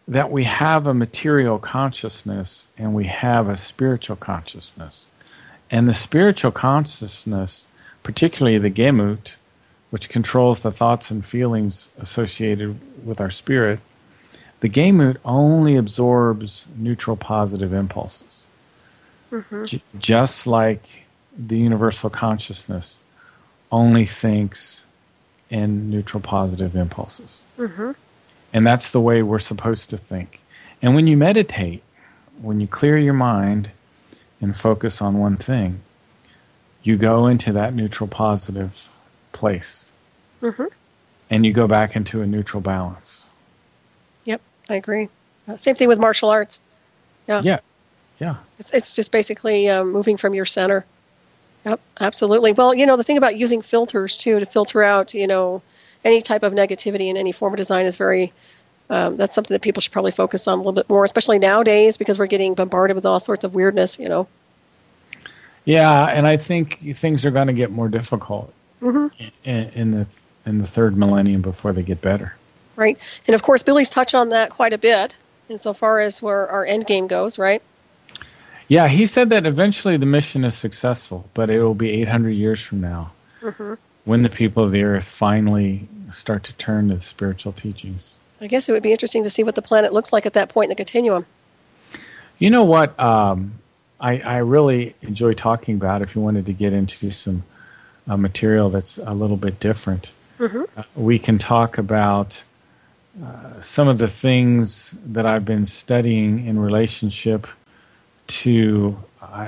that we have a material consciousness and we have a spiritual consciousness. And the spiritual consciousness particularly the Gemut, which controls the thoughts and feelings associated with our spirit, the Gemut only absorbs neutral positive impulses. Just like the universal consciousness only thinks in neutral positive impulses. And that's the way we're supposed to think. And when you meditate, when you clear your mind and focus on one thing, you go into that neutral positive place. And you go back into a neutral balance. Yep, I agree. Same thing with martial arts. Yeah. It's just basically moving from your center. Yep, absolutely. Well, the thing about using filters, too, to filter out, any type of negativity in any form of design is very, that's something that people should probably focus on a little bit more, especially nowadays, because we're getting bombarded with all sorts of weirdness, Yeah, and I think things are going to get more difficult in the third millennium before they get better. Right. And, of course, Billy's touched on that quite a bit insofar as where our end game goes, right? Yeah, he said that eventually the mission is successful, but it will be 800 years from now when the people of the earth finally start to turn to the spiritual teachings. I guess it would be interesting to see what the planet looks like at that point in the continuum. You know what I really enjoy talking about, if you wanted to get into some material that's a little bit different, we can talk about some of the things that I've been studying in relationship to,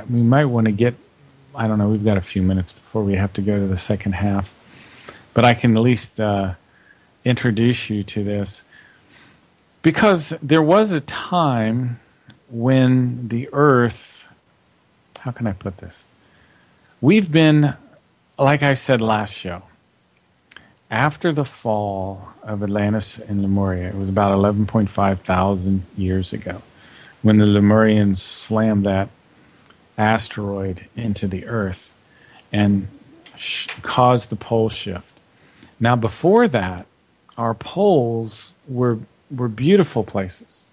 we might want to get, I don't know, we've got a few minutes before we have to go to the second half, but I can at least introduce you to this. Because there was a time when the earth, how can I put this? We've been, like I said last show, after the fall of Atlantis and Lemuria, it was about 11.5 thousand years ago, when the Lemurians slammed that asteroid into the earth and caused the pole shift. Now, before that, our poles were beautiful places.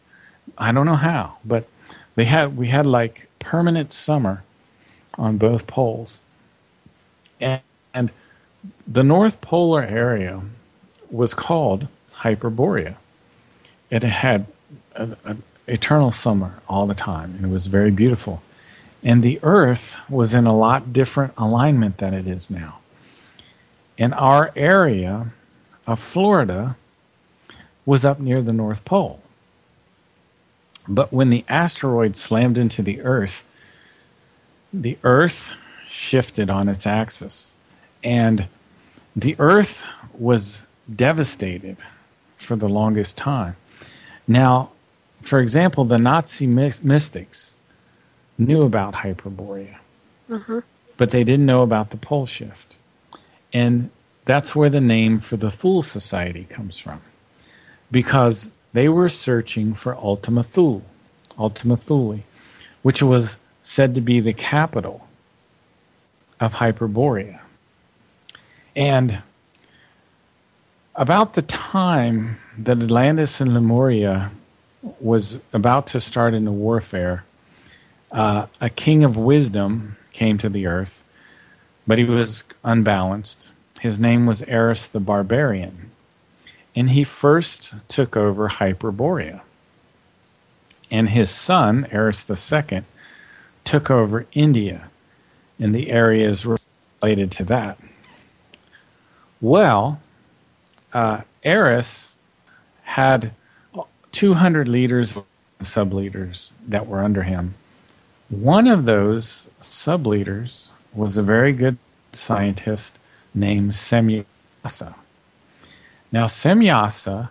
I don't know how, but we had like permanent summer on both poles. And the North Polar area was called Hyperborea. It had an eternal summer all the time, and it was very beautiful. And the Earth was in a lot different alignment than it is now. And our area of Florida was up near the North Pole. But when the asteroid slammed into the Earth shifted on its axis. And the Earth was devastated for the longest time. Now, for example, the Nazi mystics knew about Hyperborea, but they didn't know about the pole shift. And that's where the name for the Thule Society comes from, because they were searching for Ultima Thule, which was said to be the capital of Hyperborea. And about the time that Atlantis and Lemuria was about to start into warfare, a king of wisdom came to the earth, but he was unbalanced. His name was Eris the Barbarian, and he first took over Hyperborea. And his son, Eris II, took over India and the areas related to that. Well, Eris had 200 leaders and sub-leaders that were under him. One of those sub-leaders was a very good scientist named Semyasa. Now, Semyasa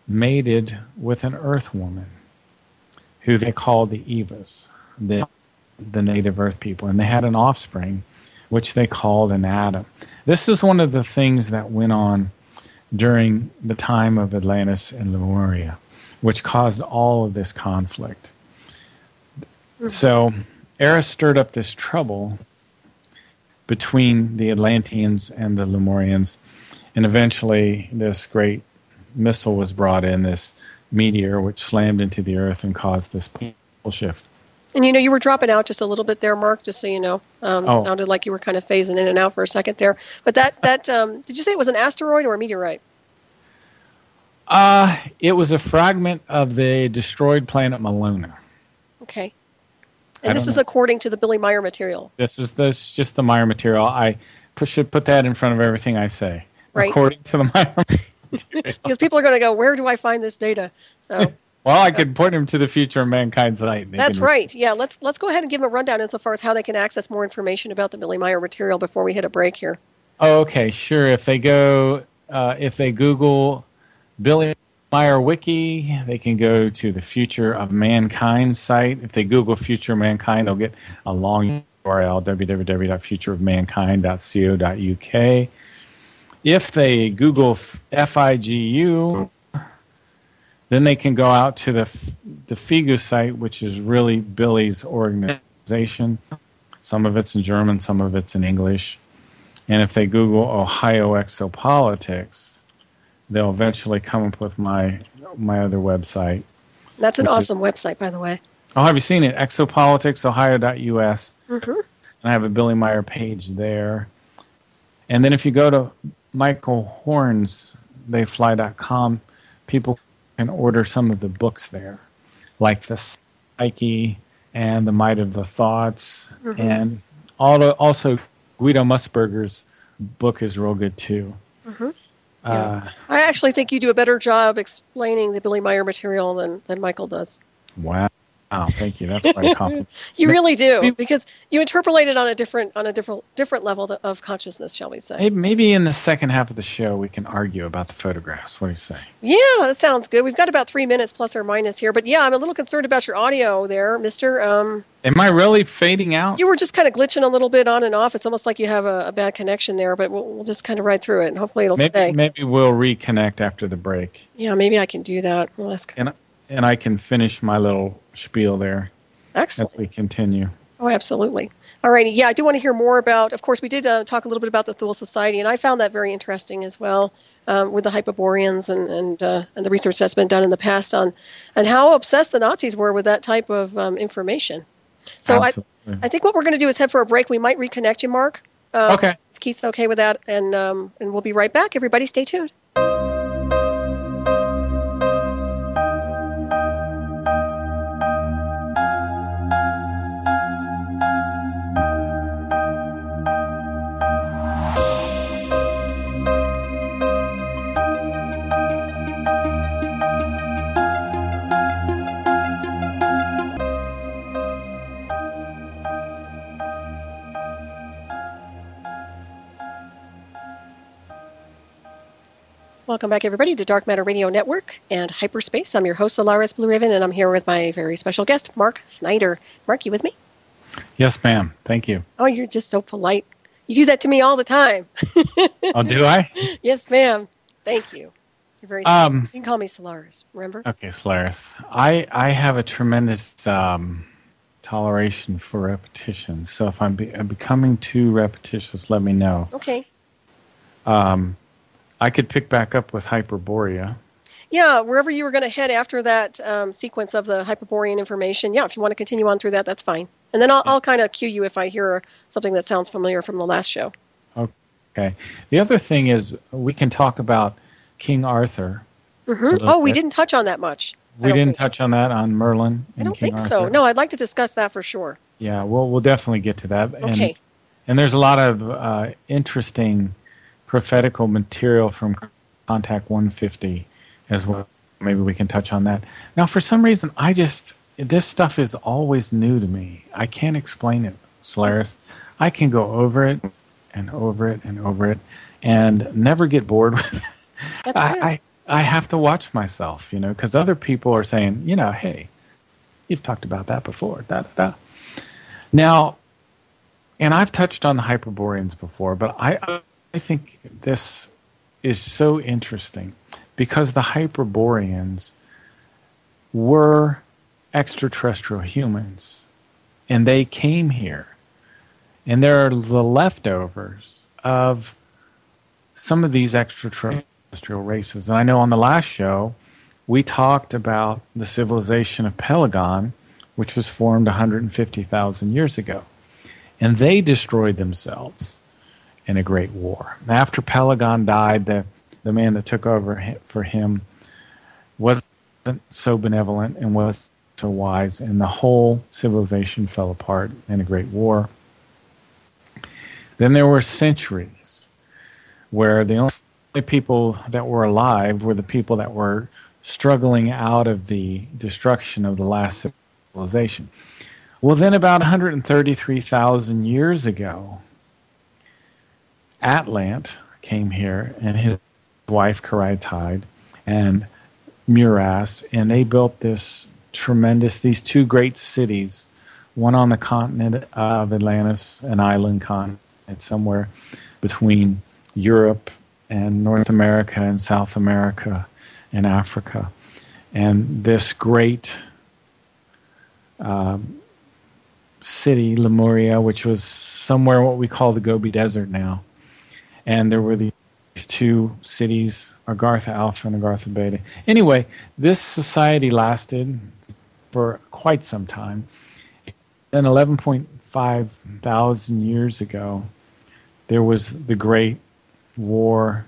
mated with an earth woman who they called the Evas, the native earth people, and they had an offspring which they called an Adam. This is one of the things that went on during the time of Atlantis and Lemuria, which caused all of this conflict. So Eris stirred up this trouble between the Atlanteans and the Lemurians, and eventually this great missile was brought in, this meteor, which slammed into the earth and caused this pole shift. And you were dropping out just a little bit there, Mark, just so you know. Oh, Sounded like you were kind of phasing in and out for a second there. But that did you say it was an asteroid or a meteorite? it was a fragment of the destroyed planet Maluna. Okay. I And don't this is know. according to the Billy Meier material, This is just the Meier material. I should put that in front of everything I say. right? According to the Meier material. Because people are going to go, where do I find this data? So Well, I could point them to the Future of Mankind site. They that's can right. Yeah, let's go ahead and give them a rundown insofar as how they can access more information about the Billy Meier material before we hit a break here. Oh, okay, sure. If they Google Billy Meier Wiki, they can go to the Future of Mankind site. If they Google Future of Mankind, they'll get a long URL, www.futureofmankind.co.uk. If they Google FIGU, then they can go out to the FIGU site, which is really Billy's organization. Some of it's in German, some of it's in English. And if they Google Ohio Exopolitics, they'll eventually come up with my other website. That's an awesome website, by the way. Oh, have you seen it? Exopoliticsohio.us. Mm-hmm. And I have a Billy Meier page there. And then if you go to Michael Horn's theyfly.com, people can order some of the books there, like The Psyche and The Might of the Thoughts. Mm-hmm. And also Guido Musburger's book is real good, too. Mm-hmm. Yeah. I actually think you do a better job explaining the Billy Meier material than Michael does. Wow. Thank you. That's quite a compliment. You really do, because you interpolate it on a different level of consciousness, shall we say. Maybe in the second half of the show we can argue about the photographs. What do you say? Yeah, that sounds good. We've got about 3 minutes plus or minus here. But yeah, I'm a little concerned about your audio there, mister. Am I really fading out? You were just kind of glitching a little bit on and off. It's almost like you have a bad connection there, but we'll just kind of ride through it, and hopefully it'll stay. Maybe we'll reconnect after the break. Yeah, maybe I can do that. We'll ask. And I can finish my little spiel there. Excellent. As we continue. Oh, absolutely. All righty. Yeah, I do want to hear more about, of course, we did talk a little bit about the Thule Society, and I found that very interesting as well, with the Hyperboreans and the research that's been done in the past on and how obsessed the Nazis were with that type of information. So I think what we're going to do is head for a break. We might reconnect you, Mark. Okay. If Keith's okay with that, and we'll be right back. Everybody stay tuned. Welcome back, everybody, to Dark Matter Radio Network and Hyperspace. I'm your host, Solaris BlueRaven, and I'm here with my very special guest, Mark Snider. Mark, you with me? Yes, ma'am. Thank you. Oh, you're just so polite. You do that to me all the time. Oh, do I? Yes, ma'am. Thank you. You're very you can call me Solaris, remember? Okay, Solaris. I have a tremendous toleration for repetition, so if I'm becoming too repetitious, let me know. Okay. I could pick back up with Hyperborea. Yeah, wherever you were going to head after that sequence of the Hyperborean information, yeah, if you want to continue on through that, that's fine. And then I'll kind of cue you if I hear something that sounds familiar from the last show. Okay. The other thing is we can talk about King Arthur. Mm-hmm. Oh, we didn't touch on that much. We didn't touch on that on Merlin and I don't King think Arthur. so. No, I'd like to discuss that for sure. Yeah, we'll definitely get to that. Okay. And there's a lot of interesting prophetical material from Contact 150 as well. Maybe we can touch on that. Now, for some reason, this stuff is always new to me. I can't explain it, Solaris. I can go over it and over it and over it and never get bored with it. That's good. I have to watch myself, because other people are saying, hey, you've talked about that before, da-da-da. Now, and I've touched on the Hyperboreans before, but I think this is so interesting because the Hyperboreans were extraterrestrial humans, and they came here, and they're the leftovers of some of these extraterrestrial races. And I know on the last show, we talked about the civilization of Pelagon, which was formed 150,000 years ago. And they destroyed themselves in a great war. After Pelagon died, the man that took over for him wasn't so benevolent and wasn't so wise, and the whole civilization fell apart in a great war. Then there were centuries where the only people that were alive were the people that were struggling out of the destruction of the last civilization. Well, then about 133,000 years ago, Atlant came here, and his wife Karaitide and Muras, and they built these two great cities, one on the continent of Atlantis, an island continent somewhere between Europe and North America and South America and Africa. And this great city, Lemuria, which was somewhere what we call the Gobi Desert now. And there were these two cities, Agartha Alpha and Agartha Beta. Anyway, this society lasted for quite some time. Then 11.5 thousand years ago, there was the Great War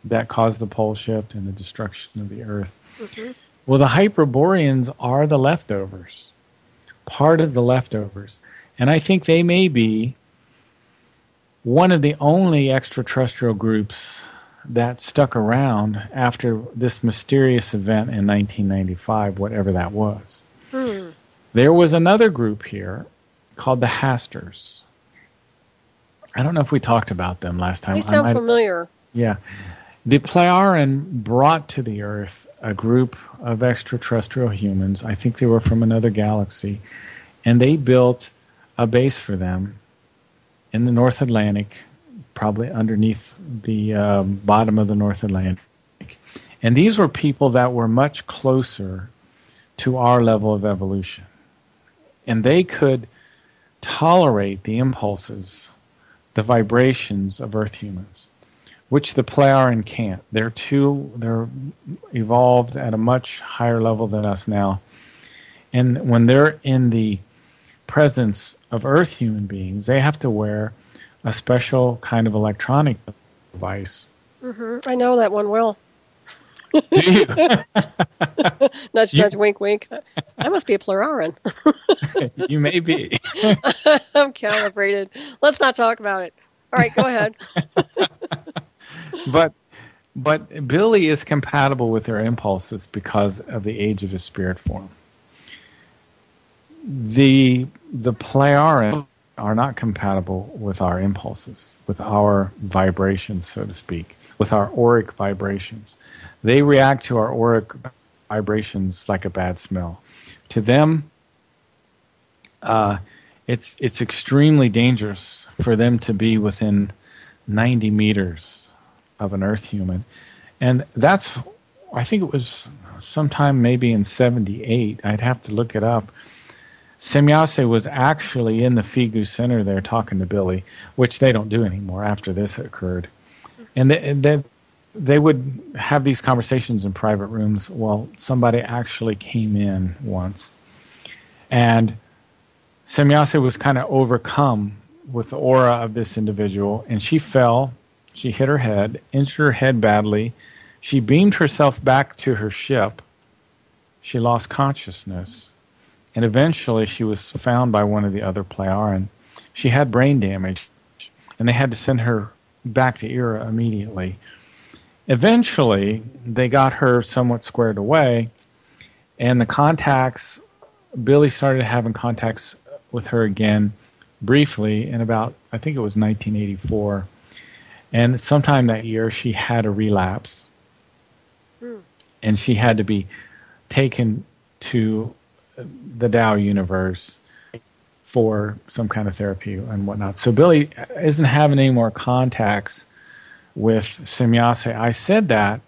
that caused the pole shift and the destruction of the Earth. Mm-hmm. Well, the Hyperboreans are the leftovers, part of the leftovers. And I think they may be one of the only extraterrestrial groups that stuck around after this mysterious event in 1995, whatever that was. There was another group here called the Hasters. I don't know if we talked about them last time. They sound familiar. Yeah. The Plejaren brought to the Earth a group of extraterrestrial humans. I think they were from another galaxy. And they built a base for them in the North Atlantic, probably underneath the bottom of the North Atlantic. And these were people that were much closer to our level of evolution. And they could tolerate the impulses, the vibrations of Earth humans, which the Plejaren can't. They're evolved at a much higher level than us now. And when they're in the presence of Earth human beings, they have to wear a special kind of electronic device. Mm-hmm. I know that one well. Do you? Nudge, nudge, wink, wink. I must be a Plejaren. You may be. I'm calibrated. Let's not talk about it. All right, go ahead. But Billy is compatible with their impulses because of the age of his spirit form. The Plejaren are not compatible with our impulses, with our vibrations, so to speak, with our auric vibrations. They react to our auric vibrations like a bad smell. To them, it's extremely dangerous for them to be within 90 meters of an Earth human. And that's, I think it was sometime maybe in 78, I'd have to look it up. Semyase was actually in the Figu Center there talking to Billy, which they don't do anymore after this occurred. And they would have these conversations in private rooms. Well, somebody actually came in once. And Semyase was kind of overcome with the aura of this individual, and she fell. She hit her head, injured her head badly. She beamed herself back to her ship. She lost consciousness. And eventually she was found by one of the other Plejaren. She had brain damage, and they had to send her back to Era immediately. Eventually, they got her somewhat squared away, and the contacts, Billy started having contacts with her again briefly in about, I think it was 1984. And sometime that year, she had a relapse, and she had to be taken to the Tao universe for some kind of therapy and whatnot. So Billy isn't having any more contacts with Semyase. I said that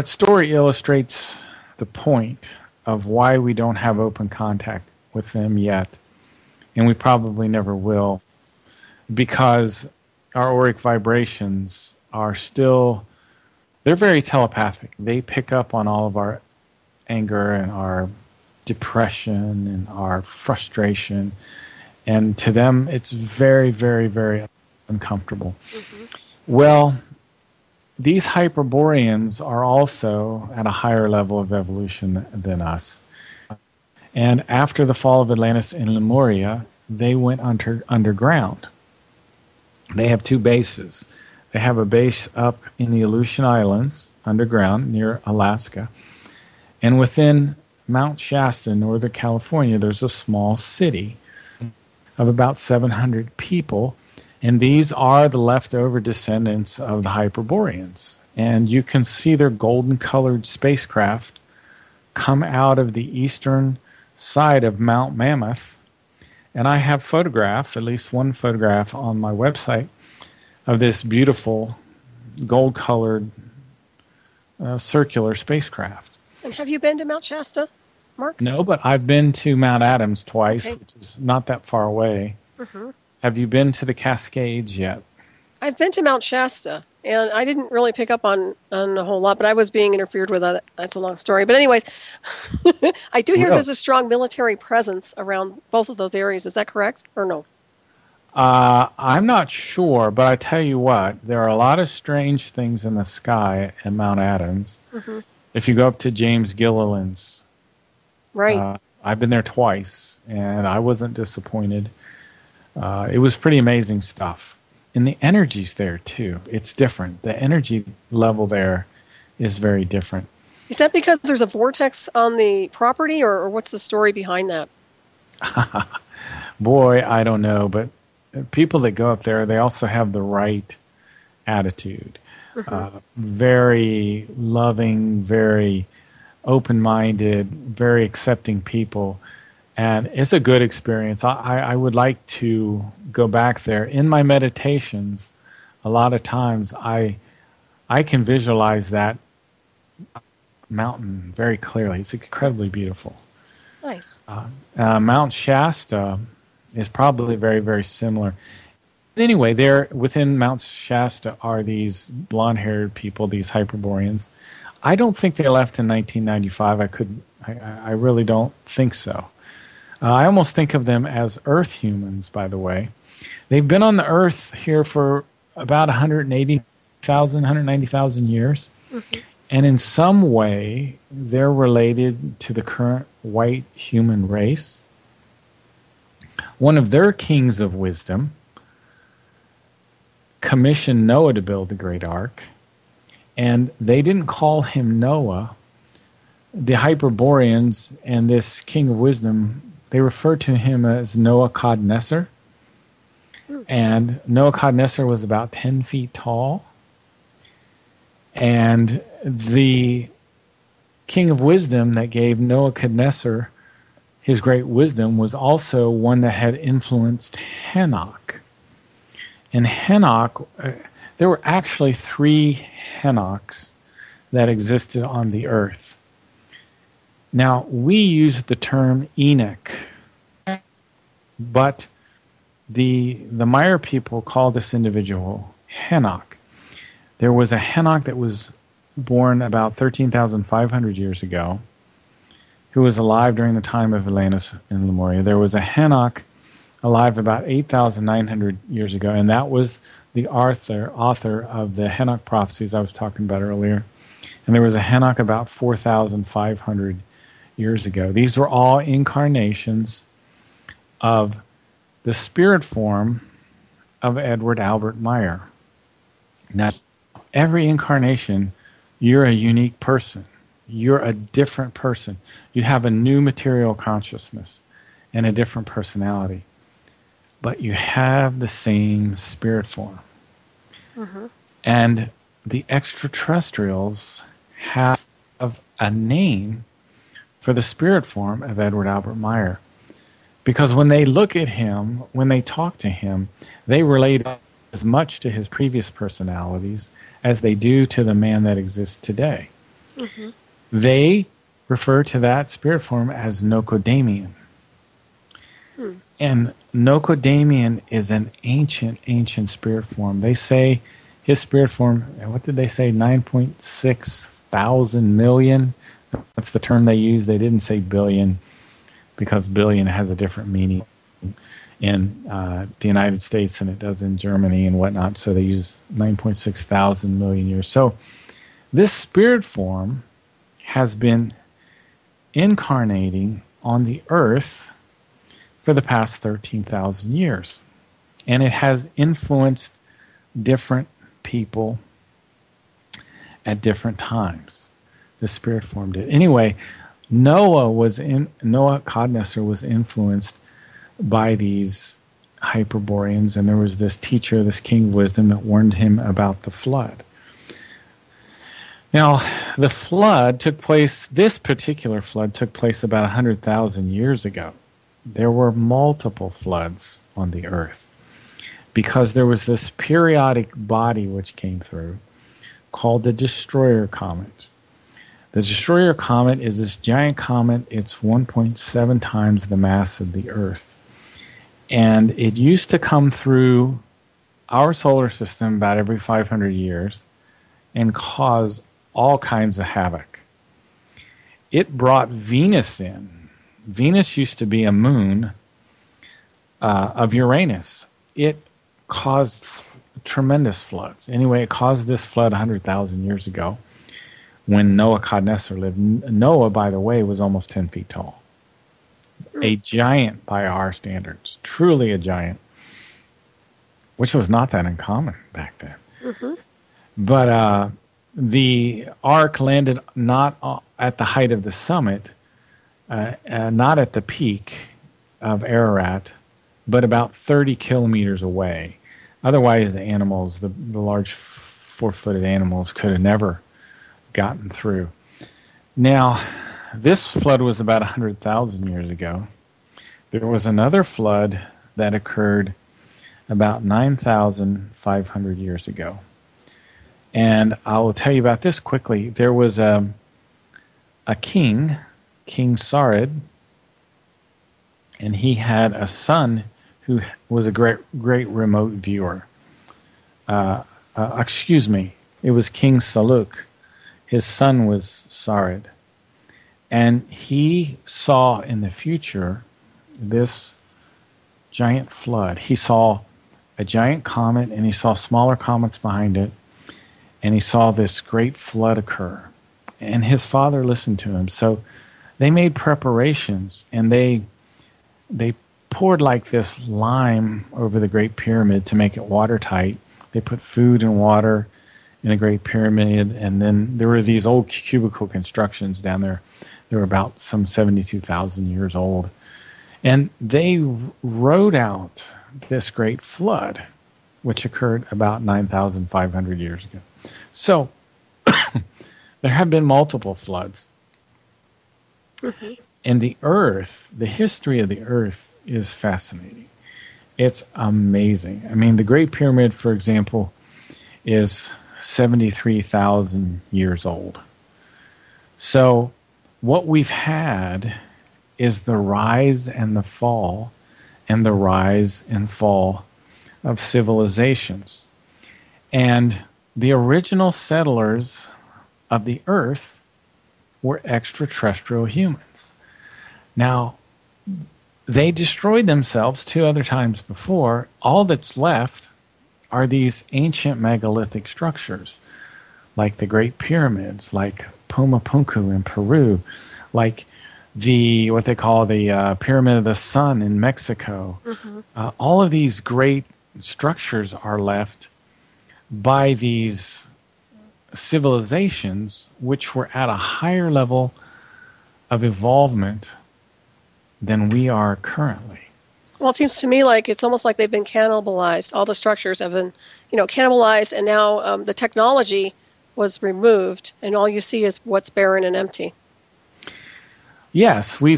story illustrates the point of why we don't have open contact with them yet, and we probably never will, because our auric vibrations are still, they're very telepathic. They pick up on all of our anger and our depression and our frustration. And to them, it's very, very, very uncomfortable. Mm-hmm. Well, these Hyperboreans are also at a higher level of evolution than us. And after the fall of Atlantis and Lemuria, they went underground. They have two bases. They have a base up in the Aleutian Islands, underground, near Alaska. And within Mount Shasta, Northern California, there's a small city of about 700 people. And these are the leftover descendants of the Hyperboreans. And you can see their golden-colored spacecraft come out of the eastern side of Mount Mammoth. And I have photographs, at least one photograph on my website, of this beautiful gold-colored circular spacecraft. And have you been to Mount Shasta, Mark? No, but I've been to Mount Adams twice, which is not that far away. Mm-hmm. Have you been to the Cascades yet? I've been to Mount Shasta, and I didn't really pick up on a whole lot, but I was being interfered with. That's a long story. But anyways, I do hear there's a strong military presence around both of those areas. Is that correct or no? I'm not sure, but I tell you what, there are a lot of strange things in the sky at Mount Adams. Mm-hmm. If you go up to James Gilliland's, right? I've been there twice, and I wasn't disappointed. It was pretty amazing stuff. And the energy's there, too. It's different. The energy level there is very different. Is that because there's a vortex on the property, or what's the story behind that? Boy, I don't know. But people that go up there, they also have the right attitude. Mm-hmm. Very loving, very open-minded, very accepting people. And it's a good experience. I would like to go back there. In my meditations, a lot of times I can visualize that mountain very clearly. It's incredibly beautiful. Nice. Mount Shasta is probably very, very similar. Anyway, there within Mount Shasta are these blonde-haired people, these Hyperboreans. I don't think they left in 1995. I really don't think so. I almost think of them as Earth humans, by the way. They've been on the Earth here for about 190,000 years. Mm-hmm. And in some way, they're related to the current white human race. One of their kings of wisdom commissioned Noah to build the Great Ark. And they didn't call him Noah. The Hyperboreans and this king of wisdom, they refer to him as Noah-Codnesser. And Noah-Codnesser was about 10 feet tall. And the king of wisdom that gave Noah-Codnesser his great wisdom was also one that had influenced Henoch. And Henoch, there were actually 3 Henochs that existed on the earth. Now, we use the term Enoch, but the Meier people call this individual Henoch. There was a Henoch that was born about 13,500 years ago, who was alive during the time of Atlantis and Lemuria. There was a Henoch alive about 8,900 years ago, and that was the author of the Henoch prophecies I was talking about earlier. And there was a Henoch about 4,500 years ago. These were all incarnations of the spirit form of Edward Albert Meier. Now, every incarnation, you're a unique person. You're a different person. You have a new material consciousness and a different personality. But you have the same spirit form. Mm-hmm. And the extraterrestrials have a name for the spirit form of Edward Albert Meier. Because when they look at him, when they talk to him, they relate as much to his previous personalities as they do to the man that exists today. Mm-hmm. They refer to that spirit form as Nocodamian. And Nocodamian is an ancient spirit form. They say his spirit form, what did they say, 9.6 thousand million? That's the term they use. They didn't say billion. because billion has a different meaning in the United States than it does in Germany and whatnot. So they use 9.6 thousand million years. So this spirit form has been incarnating on the earth for the past 13,000 years. And it has influenced different people at different times. The spirit form did. Anyway, Noah Codnesser was influenced by these Hyperboreans, and there was this teacher, this king of wisdom, that warned him about the flood. Now, the flood took place, this particular flood took place about 100,000 years ago. There were multiple floods on the earth because there was this periodic body which came through called the Destroyer Comet. The Destroyer Comet is this giant comet. It's 1.7 times the mass of the Earth. And it used to come through our solar system about every 500 years and cause all kinds of havoc. It brought Venus in. Venus used to be a moon of Uranus. It caused tremendous floods. Anyway, it caused this flood 100,000 years ago when Noah Codnesser lived. Noah, by the way, was almost 10 feet tall. A giant by our standards. Truly a giant. Which was not that uncommon back then. Mm-hmm. But the ark landed not at the height of the summit, not at the peak of Ararat, but about 30 kilometers away. Otherwise, the animals, the large four-footed animals, could have never gotten through. Now, this flood was about 100,000 years ago. There was another flood that occurred about 9,500 years ago. And I will tell you about this quickly. There was a king, King Sarid, and he had a son who was a great remote viewer. Excuse me, it was King Saluk. His son was Sarid. And he saw in the future this giant flood. He saw a giant comet, and he saw smaller comets behind it, and he saw this great flood occur. And his father listened to him. So they made preparations, and they poured like this lime over the Great Pyramid to make it watertight. They put food and water in the Great Pyramid, and then there were these old cubicle constructions down there. They were about some 72,000 years old. And they rode out this great flood, which occurred about 9,500 years ago. So there have been multiple floods. Mm-hmm. And the Earth, the history of the Earth is fascinating. It's amazing. I mean, the Great Pyramid, for example, is 73,000 years old. So what we've had is the rise and the fall and the rise and fall of civilizations. And the original settlers of the Earth were extraterrestrial humans. Now, they destroyed themselves 2 other times before. All that's left are these ancient megalithic structures, like the Great Pyramids, like Pumapunku in Peru, like what they call the Pyramid of the Sun in Mexico. Mm-hmm. All of these great structures are left by these civilizations which were at a higher level of evolvement than we are currently. Well, it seems to me like it's almost like they've been cannibalized. All the structures have been, cannibalized, and now the technology was removed, and all you see is what's barren and empty. Yes, we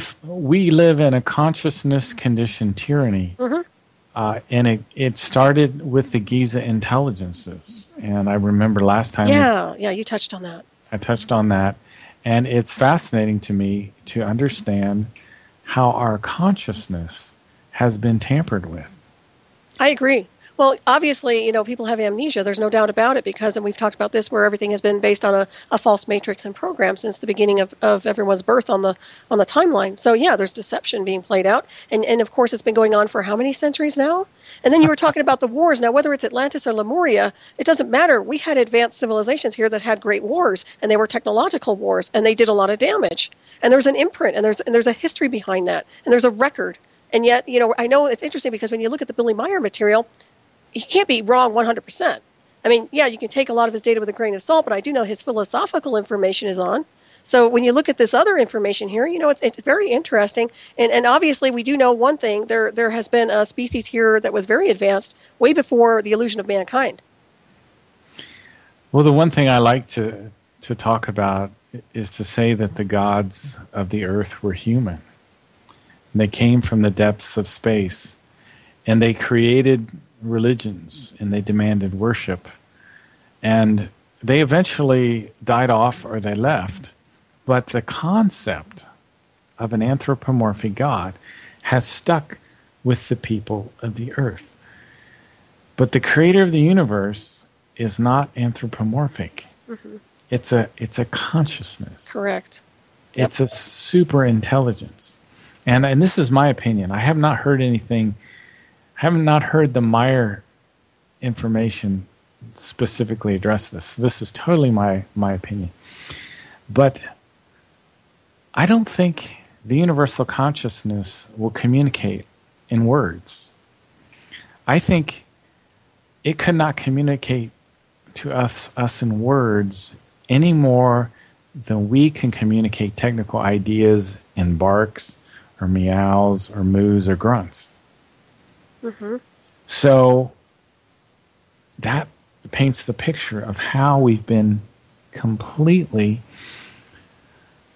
live in a consciousness-conditioned tyranny, mm-hmm. And it started with the Giza intelligences. And I remember last time... Yeah, you touched on that. I touched on that. And it's fascinating to me to understand how our consciousness has been tampered with. I agree. Well, obviously, people have amnesia. There's no doubt about it because, and we've talked about this, where everything has been based on a false matrix and program since the beginning of everyone's birth on the timeline. So yeah, there's deception being played out, and of course it's been going on for how many centuries now? And then you were talking about the wars. Now, whether it's Atlantis or Lemuria, it doesn't matter. We had advanced civilizations here that had great wars, and they were technological wars, and they did a lot of damage. And there's an imprint, and there's a history behind that, and there's a record. And yet, I know it's interesting because when you look at the Billy Meier material, he can't be wrong 100%. I mean, yeah, you can take a lot of his data with a grain of salt, but I do know his philosophical information is on. So when you look at this other information here, it's very interesting. And obviously, we do know one thing. There has been a species here that was very advanced way before the illusion of mankind. Well, the one thing I like to talk about is to say that the gods of the earth were human. They came from the depths of space, and they created religions, and they demanded worship. And they eventually died off or they left. But the concept of an anthropomorphic God has stuck with the people of the earth. But the creator of the universe is not anthropomorphic. Mm-hmm. It's a consciousness. Correct. Yep. It's a super intelligence. And this is my opinion. I have not heard anything. I have not heard the Meier information specifically address this. This is totally my opinion. But I don't think the universal consciousness will communicate in words. I think it could not communicate to us in words any more than we can communicate technical ideas in barks or meows or moos or grunts. Mm-hmm. So that paints the picture of how we've been completely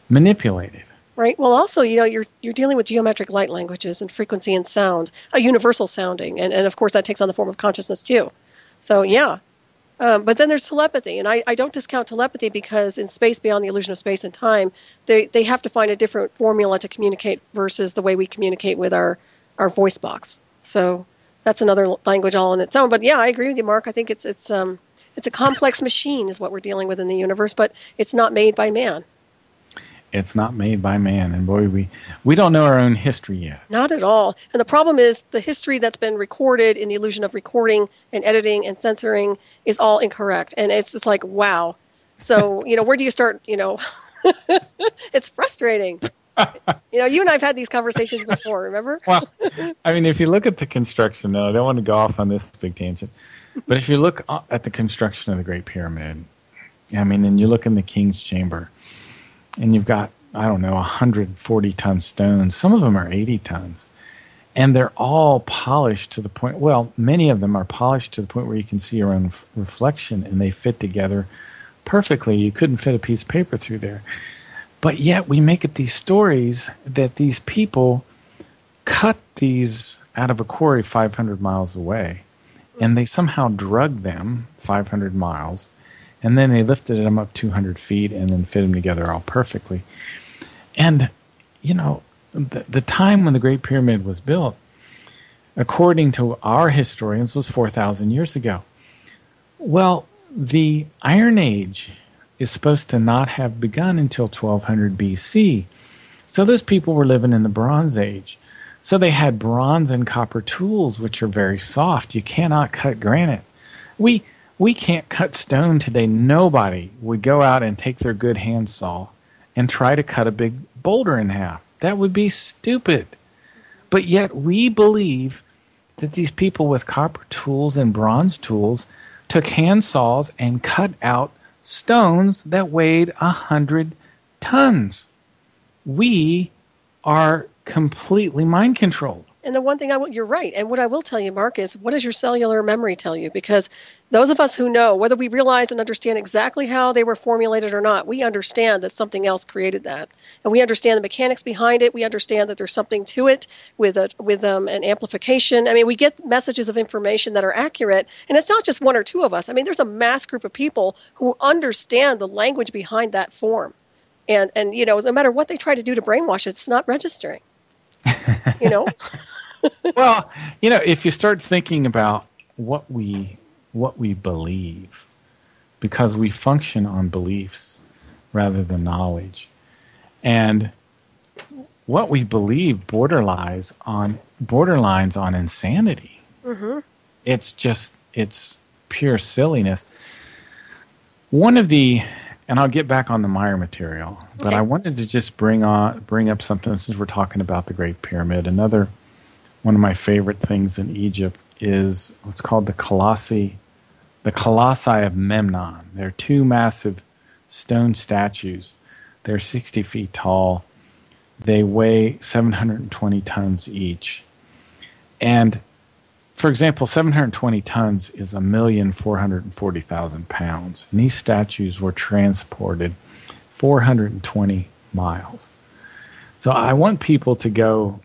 manipulated. Right. Well, also, you're dealing with geometric light languages and frequency and sound, a universal sounding, and of course that takes on the form of consciousness too. So yeah. But then there's telepathy, and I don't discount telepathy because in space beyond the illusion of space and time, they have to find a different formula to communicate versus the way we communicate with our voice box. So that's another language all on its own. But yeah, I agree with you, Mark. I think it's a complex machine is what we're dealing with in the universe, but it's not made by man. It's not made by man, and boy, we don't know our own history yet. Not at all. And the problem is the history that's been recorded in the illusion of recording and editing and censoring is all incorrect. And it's just like, wow. So, where do you start, It's frustrating. You and I have had these conversations before, remember? Well, I mean, if you look at the construction, though, I don't want to go off on this big tangent, but if you look at the construction of the Great Pyramid, I mean, and you look in the King's Chamber, and you've got, 140-ton stones. Some of them are 80 tons. And they're all polished to the point, well, many of them are polished to the point where you can see your own reflection, and they fit together perfectly. You couldn't fit a piece of paper through there. But yet we make up these stories that these people cut these out of a quarry 500 miles away, and they somehow drug them 500 miles, and then they lifted them up 200 feet and then fit them together all perfectly. And, the time when the Great Pyramid was built, according to our historians, was 4,000 years ago. Well, the Iron Age is supposed to not have begun until 1200 BC. So those people were living in the Bronze Age. So they had bronze and copper tools, which are very soft. You cannot cut granite. We can't cut stone today. Nobody would go out and take their good handsaw and try to cut a big boulder in half. That would be stupid. But yet we believe that these people with copper tools and bronze tools took handsaws and cut out stones that weighed 100 tons. We are completely mind controlled. And the one thing you're right. And what I will tell you, Mark, is what does your cellular memory tell you? Because those of us who know, whether we realize and understand exactly how they were formulated or not, we understand that something else created that. And we understand the mechanics behind it. We understand that there's something to it with an amplification. I mean, we get messages of information that are accurate. And it's not just one or two of us. I mean, there's a mass group of people who understand the language behind that form. And no matter what they try to do to brainwash it, it's not registering. Well, if you start thinking about what we believe, because we function on beliefs rather than knowledge. And what we believe borderlines on insanity. Mm-hmm. It's pure silliness. One of the, and I'll get back on the Meier material, but Okay. I wanted to just bring up something since we're talking about the Great Pyramid. Another one of my favorite things in Egypt is what's called the Colossi of Memnon. They're two massive stone statues. They're 60 feet tall. They weigh 720 tons each. And, for example, 720 tons is 1,440,000 pounds. And these statues were transported 420 miles. So I want people to go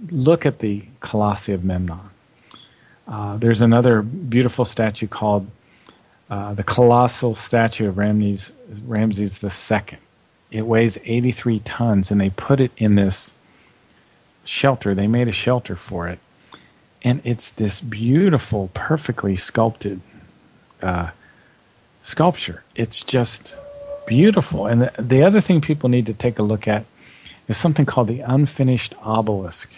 look at the Colossi of Memnon. There's another beautiful statue called the Colossal Statue of Ramses II. It weighs 83 tons, and they put it in this shelter. They made a shelter for it. And it's this beautiful, perfectly sculpted sculpture. It's just beautiful. And the other thing people need to take a look at is something called the unfinished obelisk.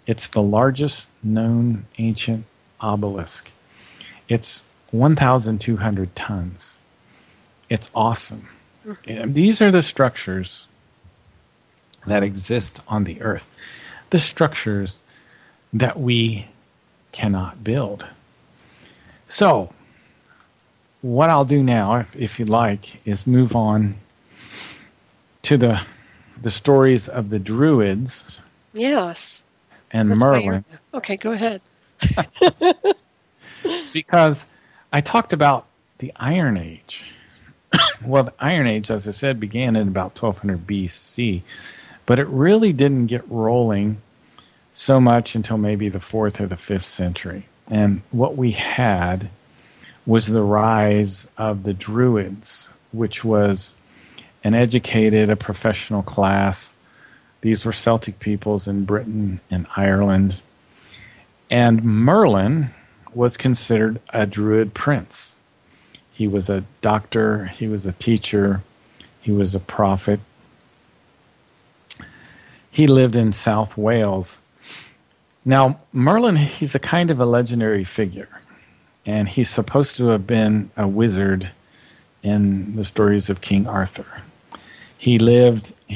It's the largest known ancient obelisk. It's 1,200 tons. It's awesome. And these are the structures that exist on the earth, the structures that we cannot build. So, what I'll do now, if you'd like, is move on to the stories of the Druids. Yes. And That's Merlin. Okay, go ahead. Because I talked about the Iron Age. Well, the Iron Age, as I said, began in about 1200 BC, but it really didn't get rolling so much until maybe the 4th or the 5th century. And what we had was the rise of the Druids, which was an educated, a professional class. These were Celtic peoples in Britain and Ireland. And Merlin was considered a Druid prince. He was a doctor, he was a teacher, he was a prophet. He lived in South Wales. Now, Merlin, he's a kind of a legendary figure, and he's supposed to have been a wizard in the stories of King Arthur. He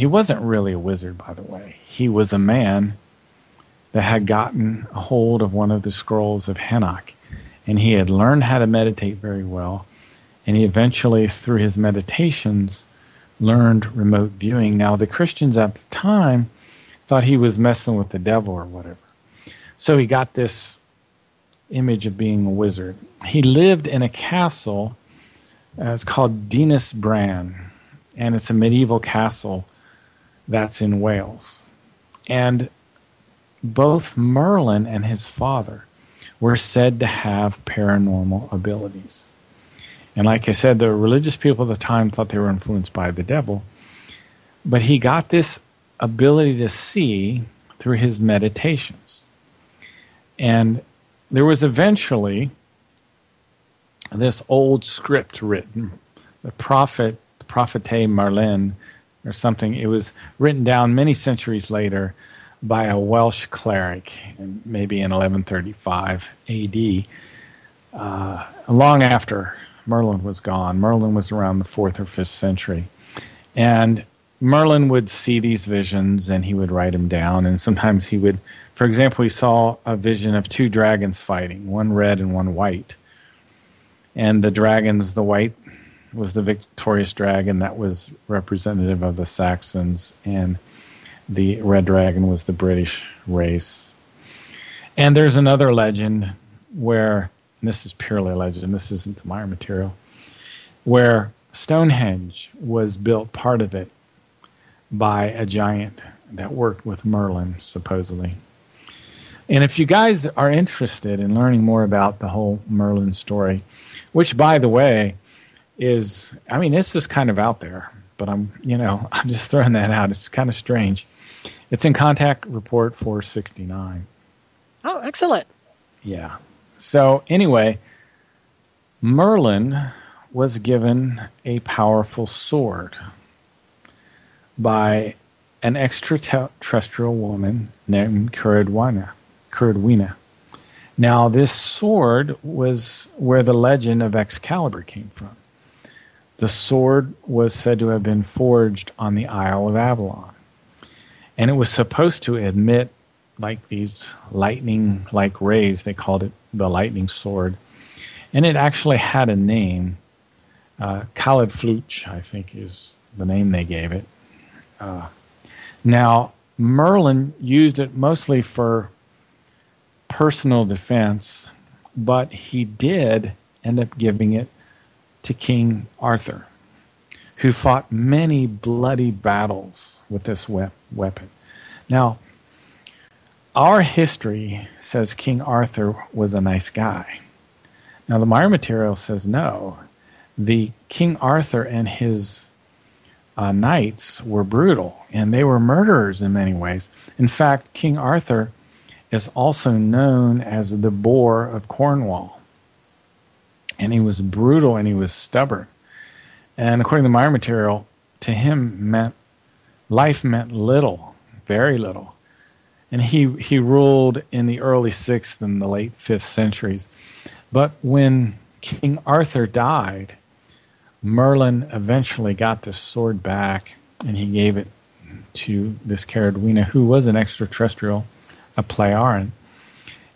wasn't really a wizard, by the way. He was a man that had gotten a hold of one of the scrolls of Henoch, and he had learned how to meditate very well. And he eventually, through his meditations, learned remote viewing. Now, the Christians at the time thought he was messing with the devil or whatever. So he got this image of being a wizard. He lived in a castle. It's called Dinas Bran, and it's a medieval castle that's in Wales. And both Merlin and his father were said to have paranormal abilities. And like I said, the religious people at the time thought they were influenced by the devil. But he got this ability to see through his meditations. And there was eventually this old script written, the Prophete Merlin or something. It was written down many centuries later by a Welsh cleric, maybe in 1135 AD, long after Merlin was gone. Merlin was around the 4th or 5th century. And Merlin would see these visions and he would write them down. And sometimes he would, for example, he saw a vision of two dragons fighting, one red and one white. And the dragons, the white was the victorious dragon that was representative of the Saxons, and the red dragon was the British race. And there's another legend where, and this is purely a legend, this isn't the Meier material, where Stonehenge was built, part of it, by a giant that worked with Merlin, supposedly. And if you guys are interested in learning more about the whole Merlin story, which, by the way, is, I mean, it's just kind of out there, but I'm just throwing that out. It's kind of strange. It's in Contact Report 469. Oh, excellent. Yeah. So anyway, Merlin was given a powerful sword by an extraterrestrial woman named Curadwina. Now, this sword was where the legend of Excalibur came from. The sword was said to have been forged on the Isle of Avalon. And it was supposed to emit like these lightning-like rays. They called it the lightning sword. And it actually had a name. Khalid Fluch, I think, is the name they gave it. Now, Merlin used it mostly for personal defense, but he did end up giving it to King Arthur, who fought many bloody battles with this weapon. Now, our history says King Arthur was a nice guy. Now, the Meier material says no. The King Arthur and his knights were brutal, and they were murderers in many ways. In fact, King Arthur is also known as the Boar of Cornwall. And he was brutal and he was stubborn. And according to the Meier material, to him life meant little, very little. And he ruled in the early 6th and the late 5th centuries. But when King Arthur died, Merlin eventually got this sword back, and he gave it to this Caradwina, who was an extraterrestrial, a Plejaren,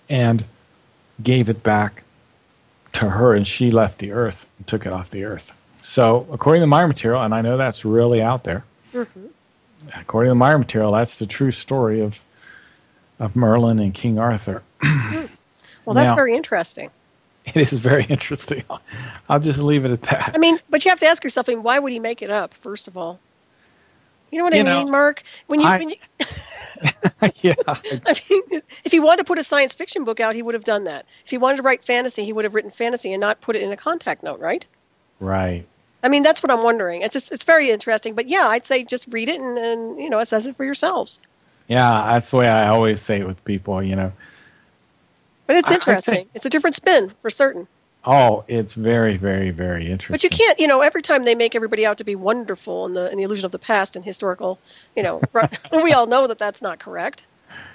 and gave it back to her, and she left the Earth and took it off the Earth. So, according to Meier material, and I know that's really out there, according to Meier material, that's the true story of Merlin and King Arthur. Well, that's very interesting. It is very interesting. I'll just leave it at that. I mean, but you have to ask yourself, why would he make it up, first of all? You know what I mean, Mark? When you yeah. I mean, if he wanted to put a science fiction book out, he would have done that. If he wanted to write fantasy, he would have written fantasy and not put it in a contact note, right? Right. I mean, that's what I'm wondering. It's very interesting. But yeah, I'd say just read it and assess it for yourselves. Yeah, that's the way I always say it with people, But it's interesting. It's a different spin, for certain. Oh, it's very, very, very interesting. But you can't, every time they make everybody out to be wonderful in the illusion of the past and historical, we all know that that's not correct.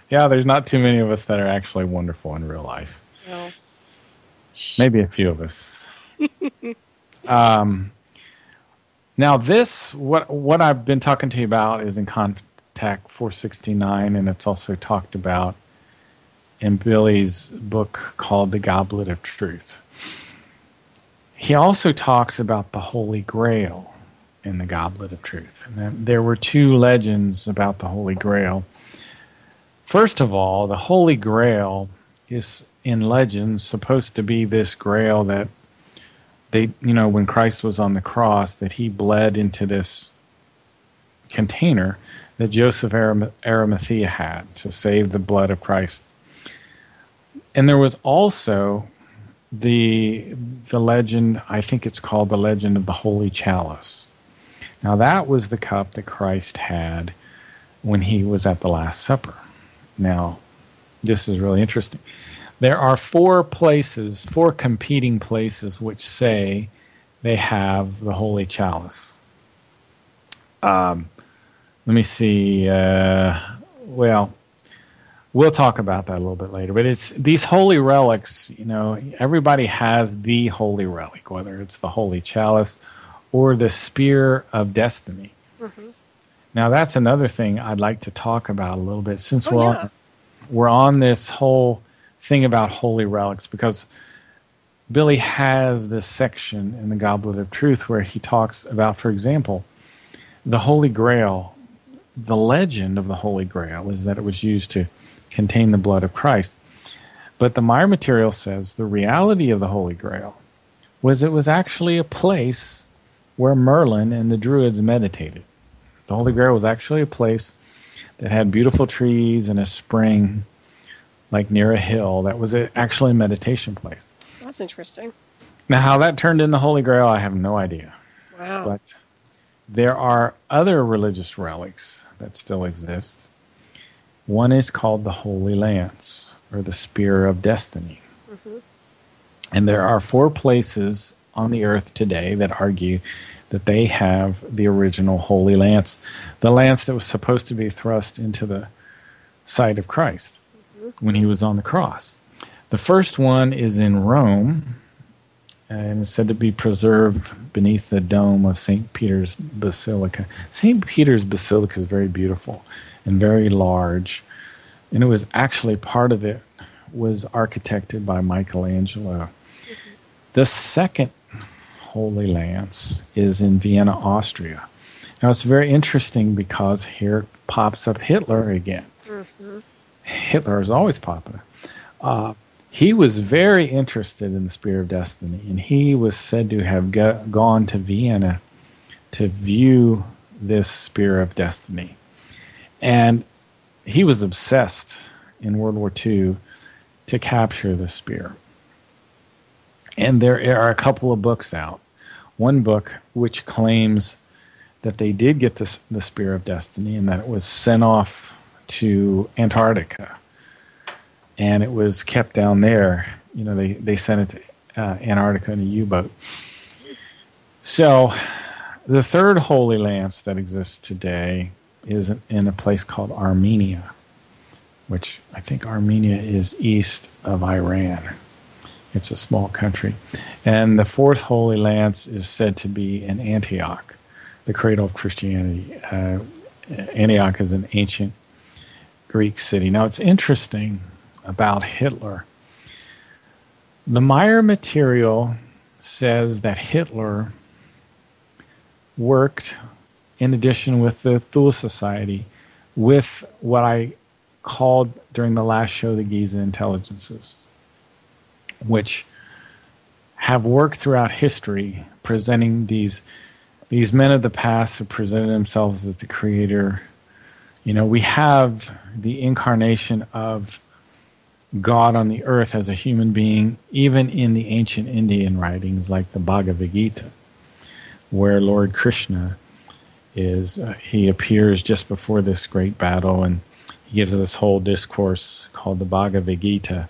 Yeah, there's not too many of us that are actually wonderful in real life. No. Maybe a few of us. Now, what I've been talking to you about is in Contact 469, and it's also talked about in Billy's book called The Goblet of Truth. He also talks about the Holy Grail in The Goblet of Truth. And there were two legends about the Holy Grail. First of all, the Holy Grail is, in legends, supposed to be this grail that when Christ was on the cross, that he bled into this container that Joseph Arimathea had to save the blood of Christ. And there was also the legend, I think it's called the legend of the Holy Chalice. Now that was the cup that Christ had when he was at the Last Supper. Now, this is really interesting. There are four competing places which say they have the Holy Chalice. Let me see. We'll talk about that a little bit later. But it's these holy relics, everybody has the holy relic, whether it's the Holy Chalice or the Spear of Destiny. Mm-hmm. Now, that's another thing I'd like to talk about a little bit, since we're on this whole thing about holy relics, because Billy has this section in the Goblet of Truth where he talks about, for example, the Holy Grail. The legend of the Holy Grail is that it was used to contain the blood of Christ. But the Meier material says the reality of the Holy Grail was it was actually a place where Merlin and the Druids meditated. The Holy Grail was actually a place that had beautiful trees and a spring, like near a hill. That was actually a meditation place. That's interesting. Now, how that turned in the Holy Grail, I have no idea. Wow. But there are other religious relics that still exist. One is called the Holy Lance, or the Spear of Destiny. Mm-hmm. And there are 4 places on the earth today that argue that they have the original Holy Lance, the lance that was supposed to be thrust into the side of Christ when he was on the cross. The first one is in Rome, and is said to be preserved beneath the dome of St. Peter's Basilica. St. Peter's Basilica is very beautiful and very large, and it was actually part of it was architected by Michelangelo. The second Holy Lance is in Vienna, Austria. Now, it's very interesting because here pops up Hitler again. Hitler is always popular. He was very interested in the Spear of Destiny, and he was said to have gone to Vienna to view this Spear of Destiny. And he was obsessed in World War II to capture the spear. And there are a couple of books out. One book which claims that they did get the Spear of Destiny and that it was sent off to Antarctica. And it was kept down there. You know, they sent it to Antarctica in a U-boat. So the third Holy Lance that exists today is in a place called Armenia, which I think Armenia is east of Iran. It's a small country. And the fourth Holy Lance is said to be in Antioch, the cradle of Christianity. Antioch is an ancient Greek city. Now, it's interesting about Hitler. The Meier material says that Hitler worked, in addition with the Thule Society, with what I called during the last show the Giza intelligences, which have worked throughout history presenting these men of the past who presented themselves as the creator. You know, we have the incarnation of God on the earth as a human being, even in the ancient Indian writings like the Bhagavad Gita, where Lord Krishna he appears just before this great battle, and he gives this whole discourse called the Bhagavad Gita.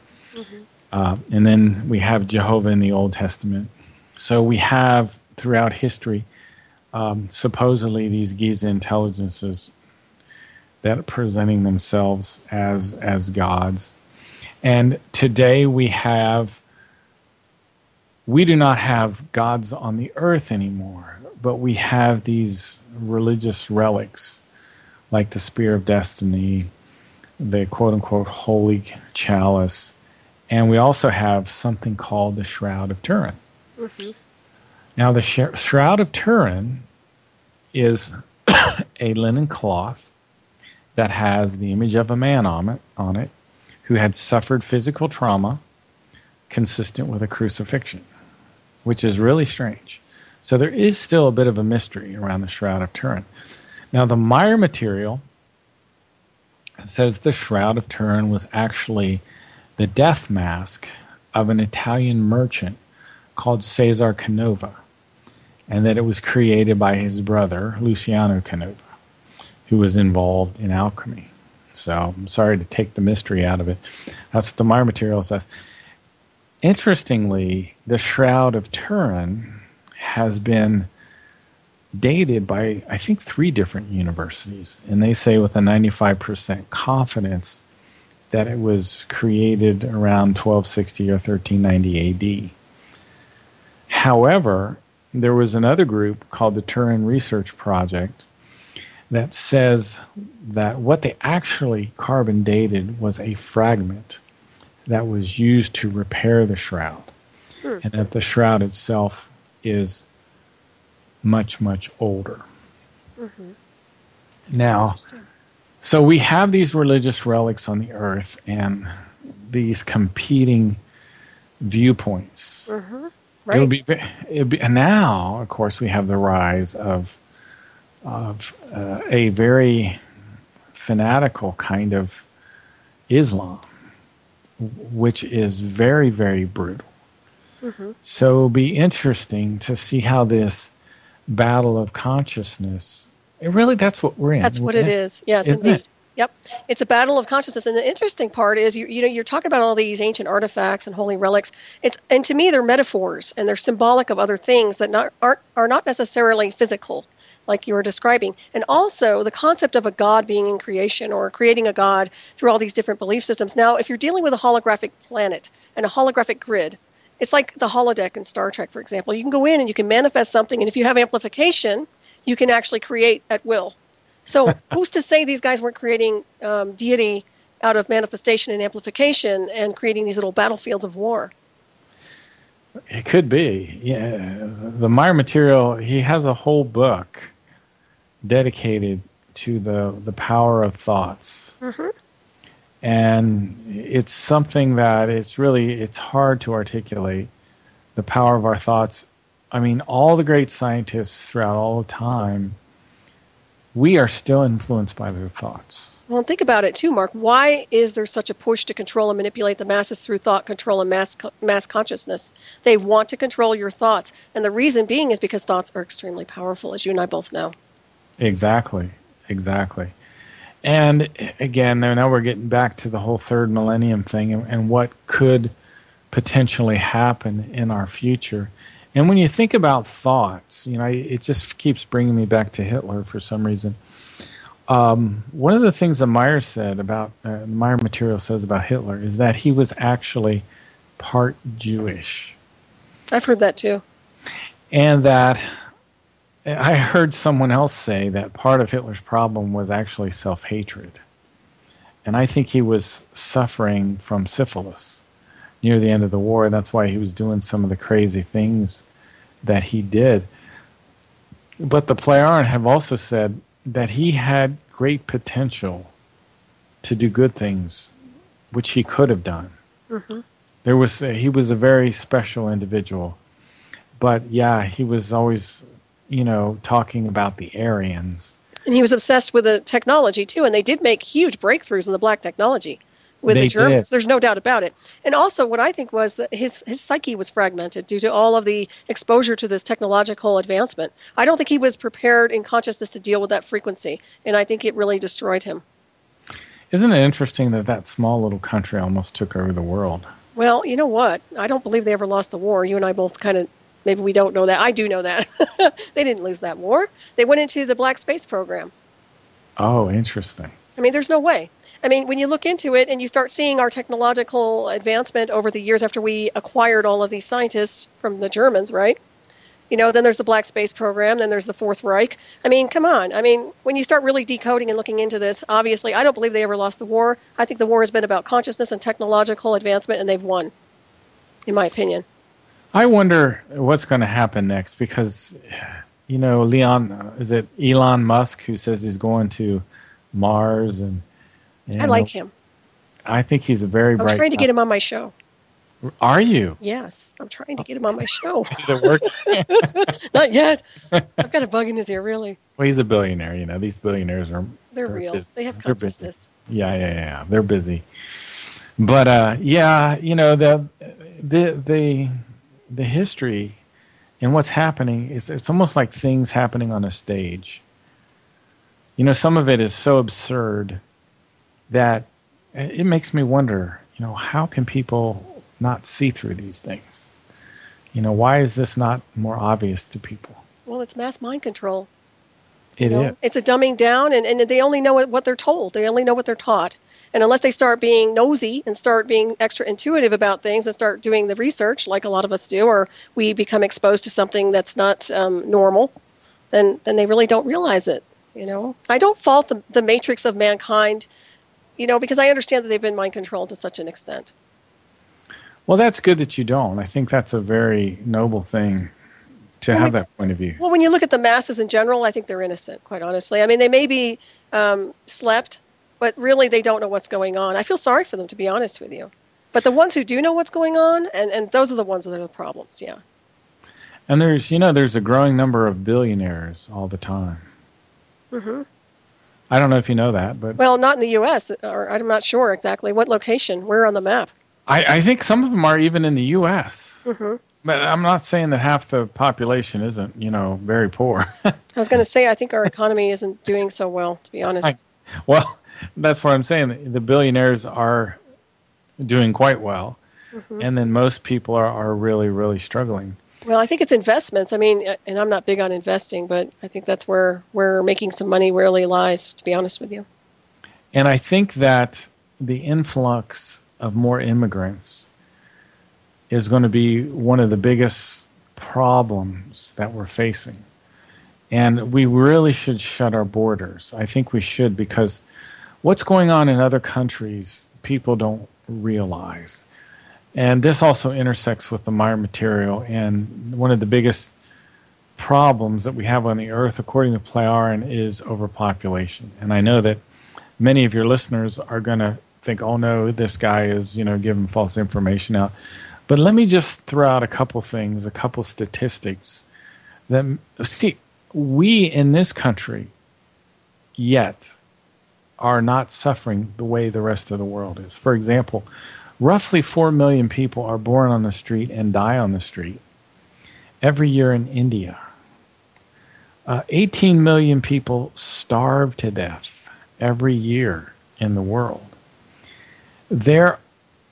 And then we have Jehovah in the Old Testament. So we have, throughout history, supposedly these Giza intelligences that are presenting themselves as gods. And today we do not have gods on the earth anymore, but we have these religious relics like the Spear of Destiny, the quote-unquote Holy Chalice, and we also have something called the Shroud of Turin. Now, the Shroud of Turin is a linen cloth that has the image of a man on it who had suffered physical trauma consistent with a crucifixion, which is really strange. So there is still a bit of a mystery around the Shroud of Turin. Now, the Meier material says the Shroud of Turin was actually the death mask of an Italian merchant called Cesare Canova, and that it was created by his brother, Luciano Canova, who was involved in alchemy. So I'm sorry to take the mystery out of it. That's what the Meier material says. Interestingly, the Shroud of Turin has been dated by, I think, 3 different universities, and they say with a 95% confidence that it was created around 1260 or 1390 AD. However, there was another group called the Turin Research Project that says that what they actually carbon dated was a fragment that was used to repair the shroud, and that the shroud itself is much, much older. Now, so we have these religious relics on the earth and these competing viewpoints. Right. And now, of course, we have the rise of a very fanatical kind of Islam, which is very, very brutal. So it'll be interesting to see how this battle of consciousness, that's what we're in. That's what it is. Yes, Isn't indeed. it? Yep, it's a battle of consciousness, and the interesting part is, you're talking about all these ancient artifacts and holy relics. And to me, they're metaphors, and they're symbolic of other things that are not necessarily physical, like you were describing. And also, the concept of a god being in creation or creating a god through all these different belief systems. Now, if you're dealing with a holographic planet and a holographic grid, it's like the holodeck in Star Trek, for example. You can go in and you can manifest something, and if you have amplification, you can actually create at will. So who's to say these guys weren't creating deity out of manifestation and amplification and creating these little battlefields of war? It could be. Yeah. The Meier material, he has a whole book dedicated to the power of thoughts. Mm-hmm. And it's something that it's hard to articulate, the power of our thoughts. I mean, all the great scientists throughout all the time, we are still influenced by their thoughts. Well, think about it too, Mark. Why is there such a push to control and manipulate the masses through thought control and mass consciousness? They want to control your thoughts. And the reason being is because thoughts are extremely powerful, as you and I both know. Exactly. And again, now we're getting back to the whole third millennium thing and what could potentially happen in our future. And when you think about thoughts, it just keeps bringing me back to Hitler for some reason. One of the things that Meier said about, Meier material says about Hitler is that he was actually part Jewish. I've heard that too. And that I heard someone else say that part of Hitler's problem was actually self-hatred. And I think he was suffering from syphilis near the end of the war. That's why he was doing some of the crazy things that he did. But the Plejaren have also said that he had great potential to do good things, which he could have done. Mm-hmm. He was a very special individual. But yeah, he was always, talking about the Aryans. And he was obsessed with the technology too, and they did make huge breakthroughs in the black technology with the Germans. There's no doubt about it. And also what I think was that his psyche was fragmented due to all of the exposure to this technological advancement. I don't think he was prepared in consciousness to deal with that frequency, and I think it really destroyed him. Isn't it interesting that small little country almost took over the world? Well, you know what? I don't believe they ever lost the war. You and I both kind of, maybe we don't know that. I do know that. They didn't lose that war. They went into the black space program. Oh, interesting. I mean, there's no way. I mean, when you look into it and you start seeing our technological advancement over the years after we acquired all of these scientists from the Germans, right? Then there's the Black Space Program, then there's the Fourth Reich. I mean, come on. I mean, when you start really decoding and looking into this, obviously, I don't believe they ever lost the war. I think the war has been about consciousness and technological advancement, and they've won, in my opinion. I wonder what's going to happen next because, is it Elon Musk who says he's going to Mars and I like him. I think he's a very bright guy. I'm trying to get him on my show. Are you? Yes, I'm trying to get him on my show. Is it working? Not yet. I've got a bug in his ear, really. Well, he's a billionaire. These billionaires they're real. Busy. They have consciousness. Yeah. They're busy. But the history and what's happening it's almost like things happening on a stage. Some of it is so absurd that it makes me wonder, how can people not see through these things? Why is this not more obvious to people? Well, it's mass mind control. It is. It's a dumbing down, and they only know what they're told. They only know what they're taught. And unless they start being nosy and start being extra intuitive about things and start doing the research like a lot of us do, or we become exposed to something that's not normal, then they really don't realize it. I don't fault the matrix of mankind, because I understand that they've been mind controlled to such an extent. Well, that's good that you don't. I think that's a very noble thing to have that point of view. Well, when you look at the masses in general, I think they're innocent, quite honestly. I mean, they may be slept, but really they don't know what's going on. I feel sorry for them, to be honest with you. But the ones who do know what's going on, and those are the ones that are the problems, yeah. And there's a growing number of billionaires all the time. Mm-hmm. I don't know if you know that, but... Well, not in the U.S., or I'm not sure exactly. What location? Where on the map? I think some of them are even in the U.S. Mm-hmm. But I'm not saying that half the population isn't, very poor. I was going to say, I think our economy isn't doing so well, to be honest. That's what I'm saying. The billionaires are doing quite well, and then most people are really, really struggling. Well, I think it's investments. I mean, and I'm not big on investing, but I think that's where making some money really lies, to be honest with you. And I think that the influx of more immigrants is going to be one of the biggest problems that we're facing. And we really should shut our borders. I think we should, because what's going on in other countries, people don't realize. And this also intersects with the Meier material. And one of the biggest problems that we have on the earth, according to Plaiarin, is overpopulation. And I know that many of your listeners are going to think, oh no, this guy is, giving false information out. But let me just throw out a couple things, a couple statistics that, see, we in this country yet are not suffering the way the rest of the world is. For example, roughly 4 million people are born on the street and die on the street every year in India. 18 million people starve to death every year in the world. There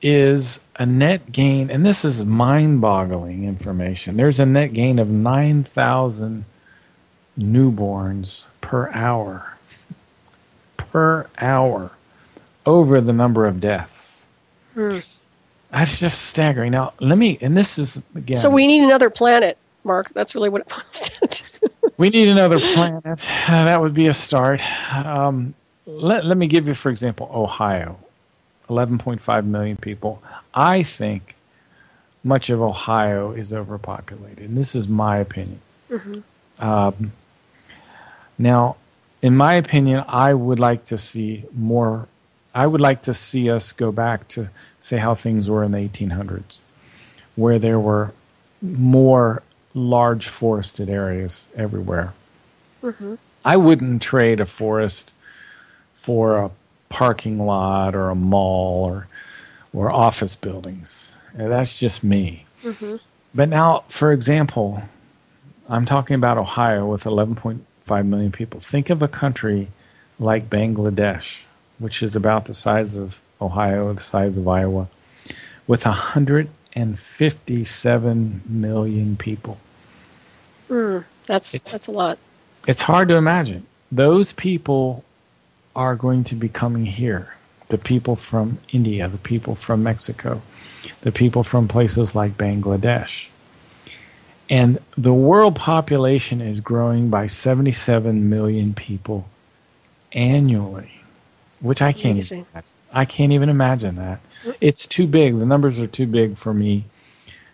is a net gain, and this is mind-boggling information. There's a net gain of 9,000 newborns per hour over the number of deaths. That's just staggering. Now, and this is, again... So we need another planet, Mark. That's really what it comes down to. We need another planet. That would be a start. Let me give you, for example, Ohio. 11.5 million people. I think much of Ohio is overpopulated, and this is my opinion. Now, in my opinion, I would like to see more. I would like to see us go back to, say, how things were in the 1800s, where there were more large forested areas everywhere. I wouldn't trade a forest for a parking lot or a mall or office buildings. That's just me. But now, for example, I'm talking about Ohio with 11.5 million people. Think of a country like Bangladesh, which is about the size of Ohio, the size of Iowa, with 157 million people. That's a lot. It's hard to imagine. Those people are going to be coming here. The people from India, the people from Mexico, the people from places like Bangladesh. And the world population is growing by 77 million people annually, which I can't even imagine that. It's too big. The numbers are too big for me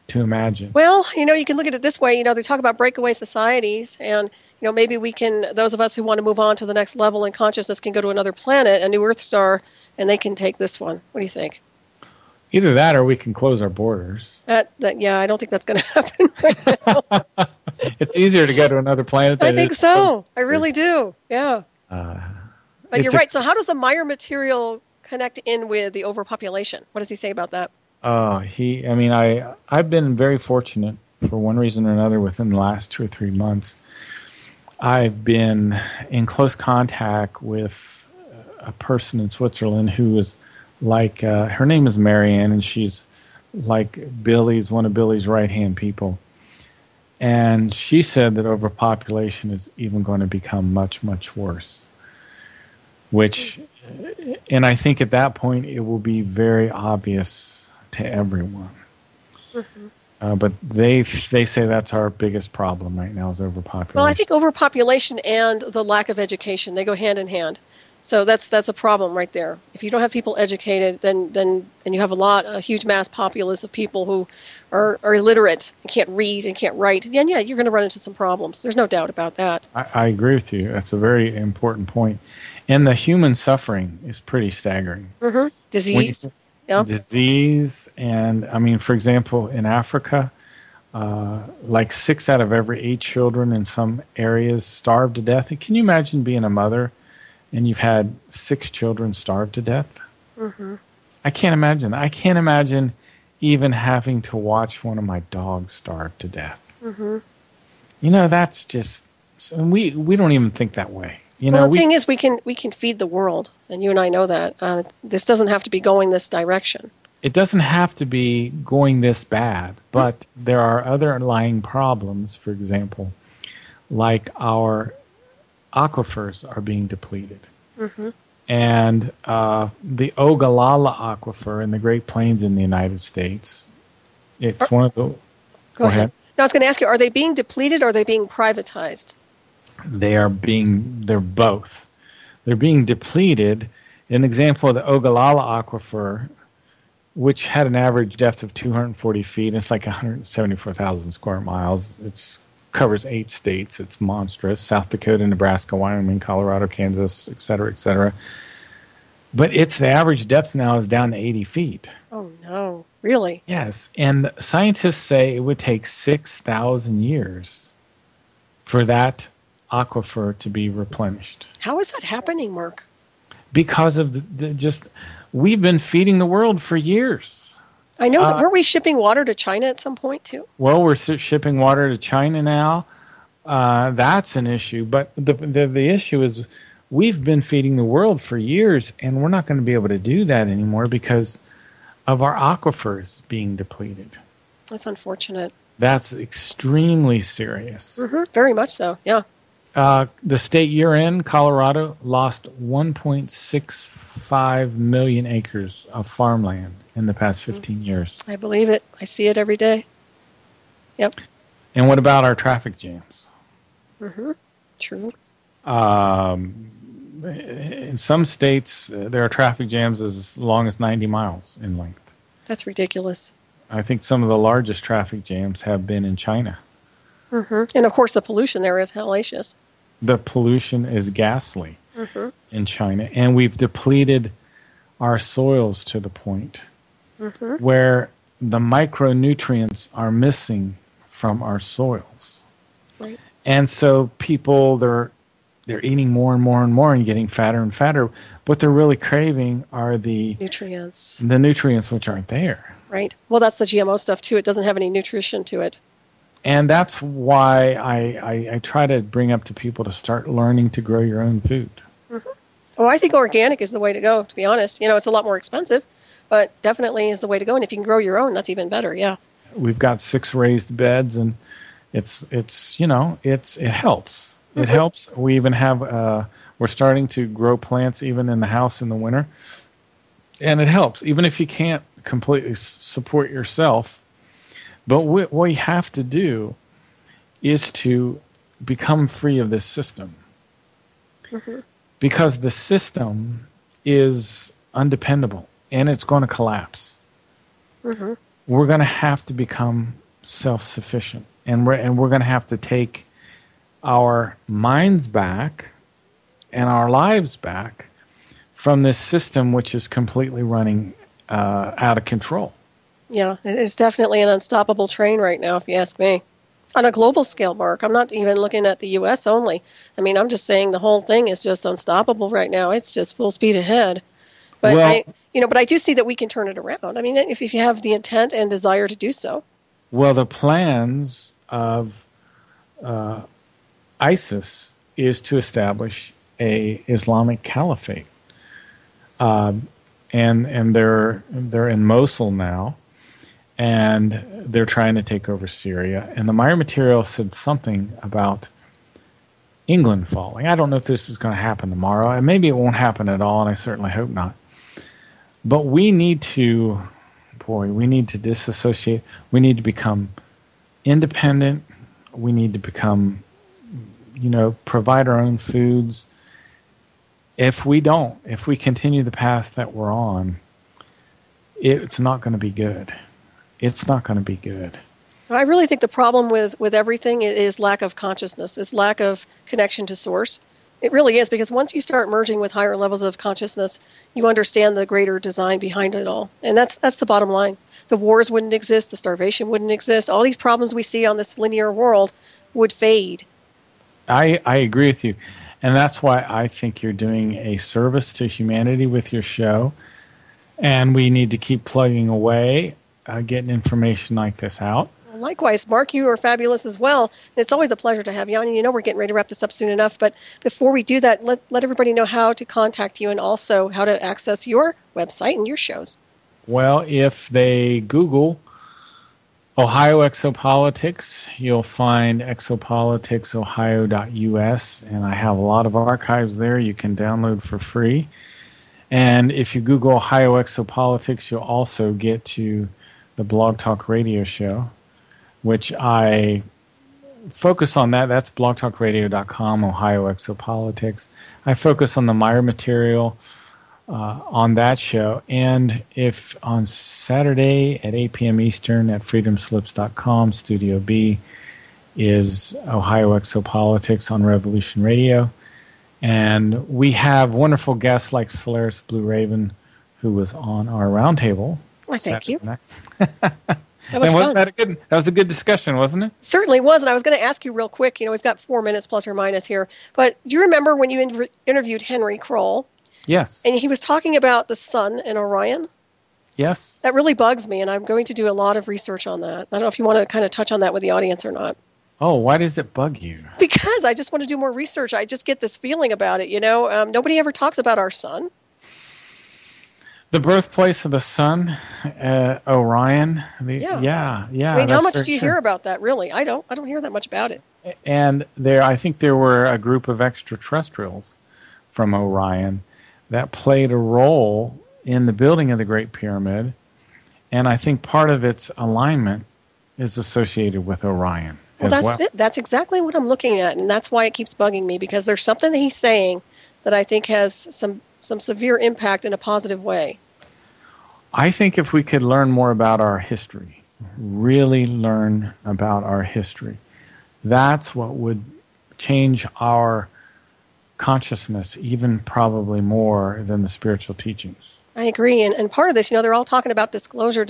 to imagine. Well, you can look at it this way. They talk about breakaway societies, and maybe we can, those of us who want to move on to the next level in consciousness can go to another planet, a new Earth star, and they can take this one. What do you think? Either that or we can close our borders. Yeah, I don't think that's going to happen right now. It's easier to go to another planet than I think so. I really do. Yeah. But you're right. So how does the Meier material connect in with the overpopulation? What does he say about that? I've been very fortunate for one reason or another within the last 2 or 3 months. I've been in close contact with a person in Switzerland who is like, her name is Marianne, and she's like one of Billy's right-hand people. And she said that overpopulation is even going to become much, much worse. And I think at that point it will be very obvious to everyone. But they say that's our biggest problem right now is overpopulation. Well, I think overpopulation and the lack of education, they go hand in hand. So that's a problem right there. If you don't have people educated, then you have a huge mass populace of people who are illiterate and can't read and can't write. And yeah, you're going to run into some problems. There's no doubt about that. I agree with you. That's a very important point. And the human suffering is pretty staggering. Disease. Disease. And, for example, in Africa, like 6 out of every 8 children in some areas starve to death. And can you imagine being a mother and you've had 6 children starve to death? I can't imagine. I can't imagine even having to watch one of my dogs starve to death. That's just... We don't even think that way. Well, the thing is, we can feed the world, and you and I know that. This doesn't have to be going this direction. It doesn't have to be going this bad, but there are other underlying problems. For example, like our aquifers are being depleted. Mm-hmm. And the Ogallala Aquifer in the Great Plains in the United States, it's one of the... Go ahead. No, I was going to ask you, are they being depleted or are they being privatized? They're both. They're being depleted. An example of the Ogallala Aquifer, which had an average depth of 240 feet, and it's like 174,000 square miles. It covers 8 states. It's monstrous. South Dakota, Nebraska, Wyoming, Colorado, Kansas, et cetera, et cetera. But the average depth now is down to 80 feet. Oh, no. Really? Yes. And scientists say it would take 6,000 years for that aquifer to be replenished. How is that happening, Mark? Because of we've been feeding the world for years. I know that. Weren't we shipping water to China at some point, too? Well, we're shipping water to China now. That's an issue. But the issue is we've been feeding the world for years, and we're not going to be able to do that anymore because of our aquifers being depleted. That's unfortunate. That's extremely serious. Mm-hmm. Very much so, yeah. The state you're in, Colorado, lost 1.65 million acres of farmland in the past 15 years. I believe it. I see it every day. Yep. And what about our traffic jams? Mm-hmm. True. In some states, there are traffic jams as long as 90 miles in length. That's ridiculous. I think some of the largest traffic jams have been in China. Mm-hmm. And, of course, the pollution there is hellacious. The pollution is ghastly in China. And we've depleted our soils to the point where the micronutrients are missing from our soils. Right. And so people, they're eating more and more and more and getting fatter and fatter. What they're really craving are the nutrients. The nutrients which aren't there. Right. Well, that's the GMO stuff, too. It doesn't have any nutrition to it. And that's why I try to bring up to people to start learning to grow your own food. Mm-hmm. Well, I think organic is the way to go, to be honest. You know, it's a lot more expensive, but definitely is the way to go. And if you can grow your own, that's even better, yeah. We've got 6 raised beds, and it helps. It helps. We even have, we're starting to grow plants even in the house in the winter. And it helps, even if you can't completely support yourself. But what we have to do is to become free of this system. Mm-hmm. Because the system is undependable and it's going to collapse. Mm-hmm. We're going to have to become self-sufficient. And we're going to have to take our minds back and our lives back from this system which is completely running out of control. Yeah, it's definitely an unstoppable train right now, if you ask me. On a global scale, Mark, I'm not even looking at the U.S. only. I mean, I'm just saying the whole thing is just unstoppable right now. It's just full speed ahead. But but I do see that we can turn it around. I mean, if you have the intent and desire to do so. Well, the plans of ISIS is to establish a Islamic caliphate, and they're in Mosul now. And they're trying to take over Syria. And the Meier material said something about England falling. I don't know if this is going to happen tomorrow. And maybe it won't happen at all, and I certainly hope not. But we need to disassociate. We need to become independent. We need to become, provide our own foods. If we continue the path that we're on, it's not going to be good. It's not going to be good. I really think the problem with everything is lack of consciousness, is lack of connection to source. It really is, because once you start merging with higher levels of consciousness, you understand the greater design behind it all. And that's the bottom line. The wars wouldn't exist. The starvation wouldn't exist. All these problems we see on this linear world would fade. I agree with you. And that's why I think you're doing a service to humanity with your show. And we need to keep plugging away, getting information like this out. Well, likewise, Mark, you are fabulous as well. And it's always a pleasure to have you on. And we're getting ready to wrap this up soon enough. But before we do that, let everybody know how to contact you and also how to access your website and your shows. Well, if they Google Ohio Exopolitics, you'll find exopoliticsohio.us, and I have a lot of archives there you can download for free. And if you Google Ohio Exopolitics, you'll also get to the Blog Talk Radio show, which I focus on that. That's blogtalkradio.com, Ohio Exopolitics. I focus on the Meier material on that show. And if on Saturday at 8 p.m. Eastern at freedomslips.com, Studio B is Ohio Exopolitics on Revolution Radio. And we have wonderful guests like Solaris, BlueRaven, who was on our roundtable. Well, thank you. That was fun. That was a good discussion, wasn't it? Certainly was. And I was going to ask you real quick, we've got 4 minutes plus or minus here. But do you remember when you interviewed Henry Kroll? Yes. And he was talking about the sun and Orion? Yes. That really bugs me, and I'm going to do a lot of research on that. I don't know if you want to kind of touch on that with the audience or not. Oh, why does it bug you? Because I just want to do more research. I just get this feeling about it, Nobody ever talks about our sun. The birthplace of the sun, Orion. Yeah. I mean, how much do you hear about that, really? I don't hear that much about it. And I think there were a group of extraterrestrials from Orion that played a role in the building of the Great Pyramid, and I think part of its alignment is associated with Orion. Well, that's it. That's exactly what I'm looking at, and that's why it keeps bugging me, because there's something that he's saying that I think has some severe impact in a positive way. I think if we could learn more about our history, really learn about our history, that's what would change our consciousness, even probably more than the spiritual teachings. I agree. And part of this, they're all talking about disclosure.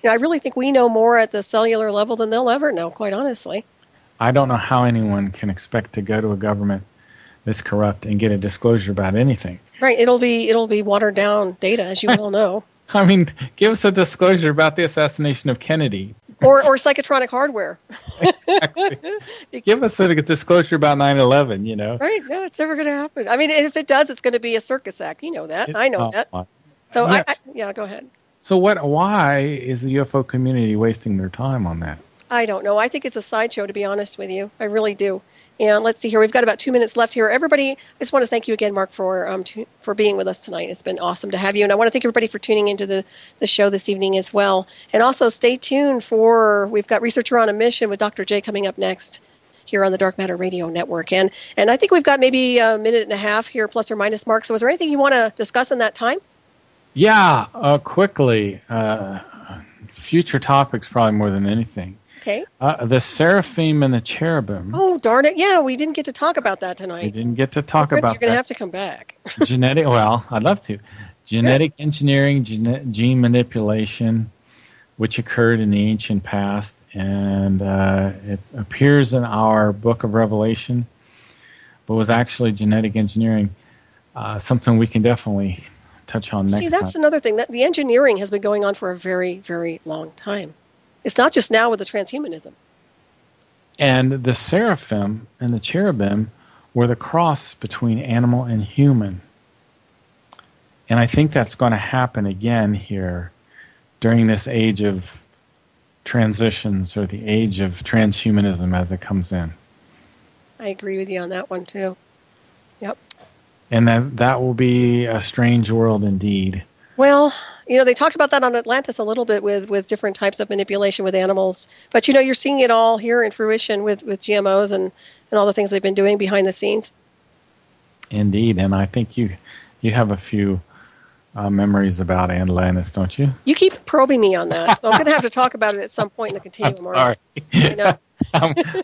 I really think we know more at the cellular level than they'll ever know, quite honestly. I don't know how anyone can expect to go to a government that's corrupt and get a disclosure about anything. Right. It'll be watered down data, as you well know. I mean, give us a disclosure about the assassination of Kennedy. Or psychotronic hardware. Exactly. Give us a disclosure about 9/11, Right. No, it's never going to happen. I mean, if it does, it's going to be a circus act. You know that. I know that. So, yes. Go ahead. So why is the UFO community wasting their time on that? I don't know. I think it's a sideshow, to be honest with you. I really do. And let's see here. We've got about 2 minutes left here. Everybody, I just want to thank you again, Mark, for being with us tonight. It's been awesome to have you. And I want to thank everybody for tuning into the show this evening as well. And also stay tuned we've got Researcher on a Mission with Dr. J coming up next here on the Dark Matter Radio Network. And I think we've got maybe a minute and a half here, plus or minus, Mark. So is there anything you want to discuss in that time? Yeah, quickly. Future topics probably more than anything. Okay. The seraphim and the cherubim. Oh, darn it. Yeah, we didn't get to talk about that tonight. We didn't get to talk about that. You're going to have to come back. I'd love to. Genetic engineering, gene manipulation, which occurred in the ancient past, and it appears in our book of Revelation, but was actually genetic engineering, something we can definitely touch on next time. See, that's another thing. That the engineering has been going on for a very, very long time. It's not just now with the transhumanism. And the seraphim and the cherubim were the cross between animal and human. And I think that's going to happen again here during this age of transitions, or the age of transhumanism as it comes in. I agree with you on that one, too. Yep. And that will be a strange world indeed. Well, they talked about that on Atlantis a little bit with different types of manipulation with animals. But, you're seeing it all here in fruition with GMOs and all the things they've been doing behind the scenes. Indeed. And I think you have a few memories about Atlantis, don't you? You keep probing me on that. So I'm going to have to talk about it at some point in the continuum. I'm sorry.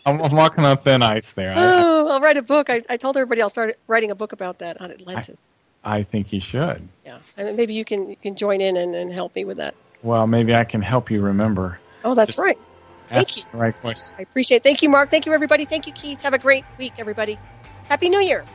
I'm walking on thin ice there. I'll write a book. I told everybody I'll start writing a book about that on Atlantis. I think you should. Yeah, and maybe you can join in and help me with that. Well, maybe I can help you remember. Oh, that's right. Thank you. The right question. I appreciate it. Thank you, Mark. Thank you, everybody. Thank you, Keith. Have a great week, everybody. Happy New Year.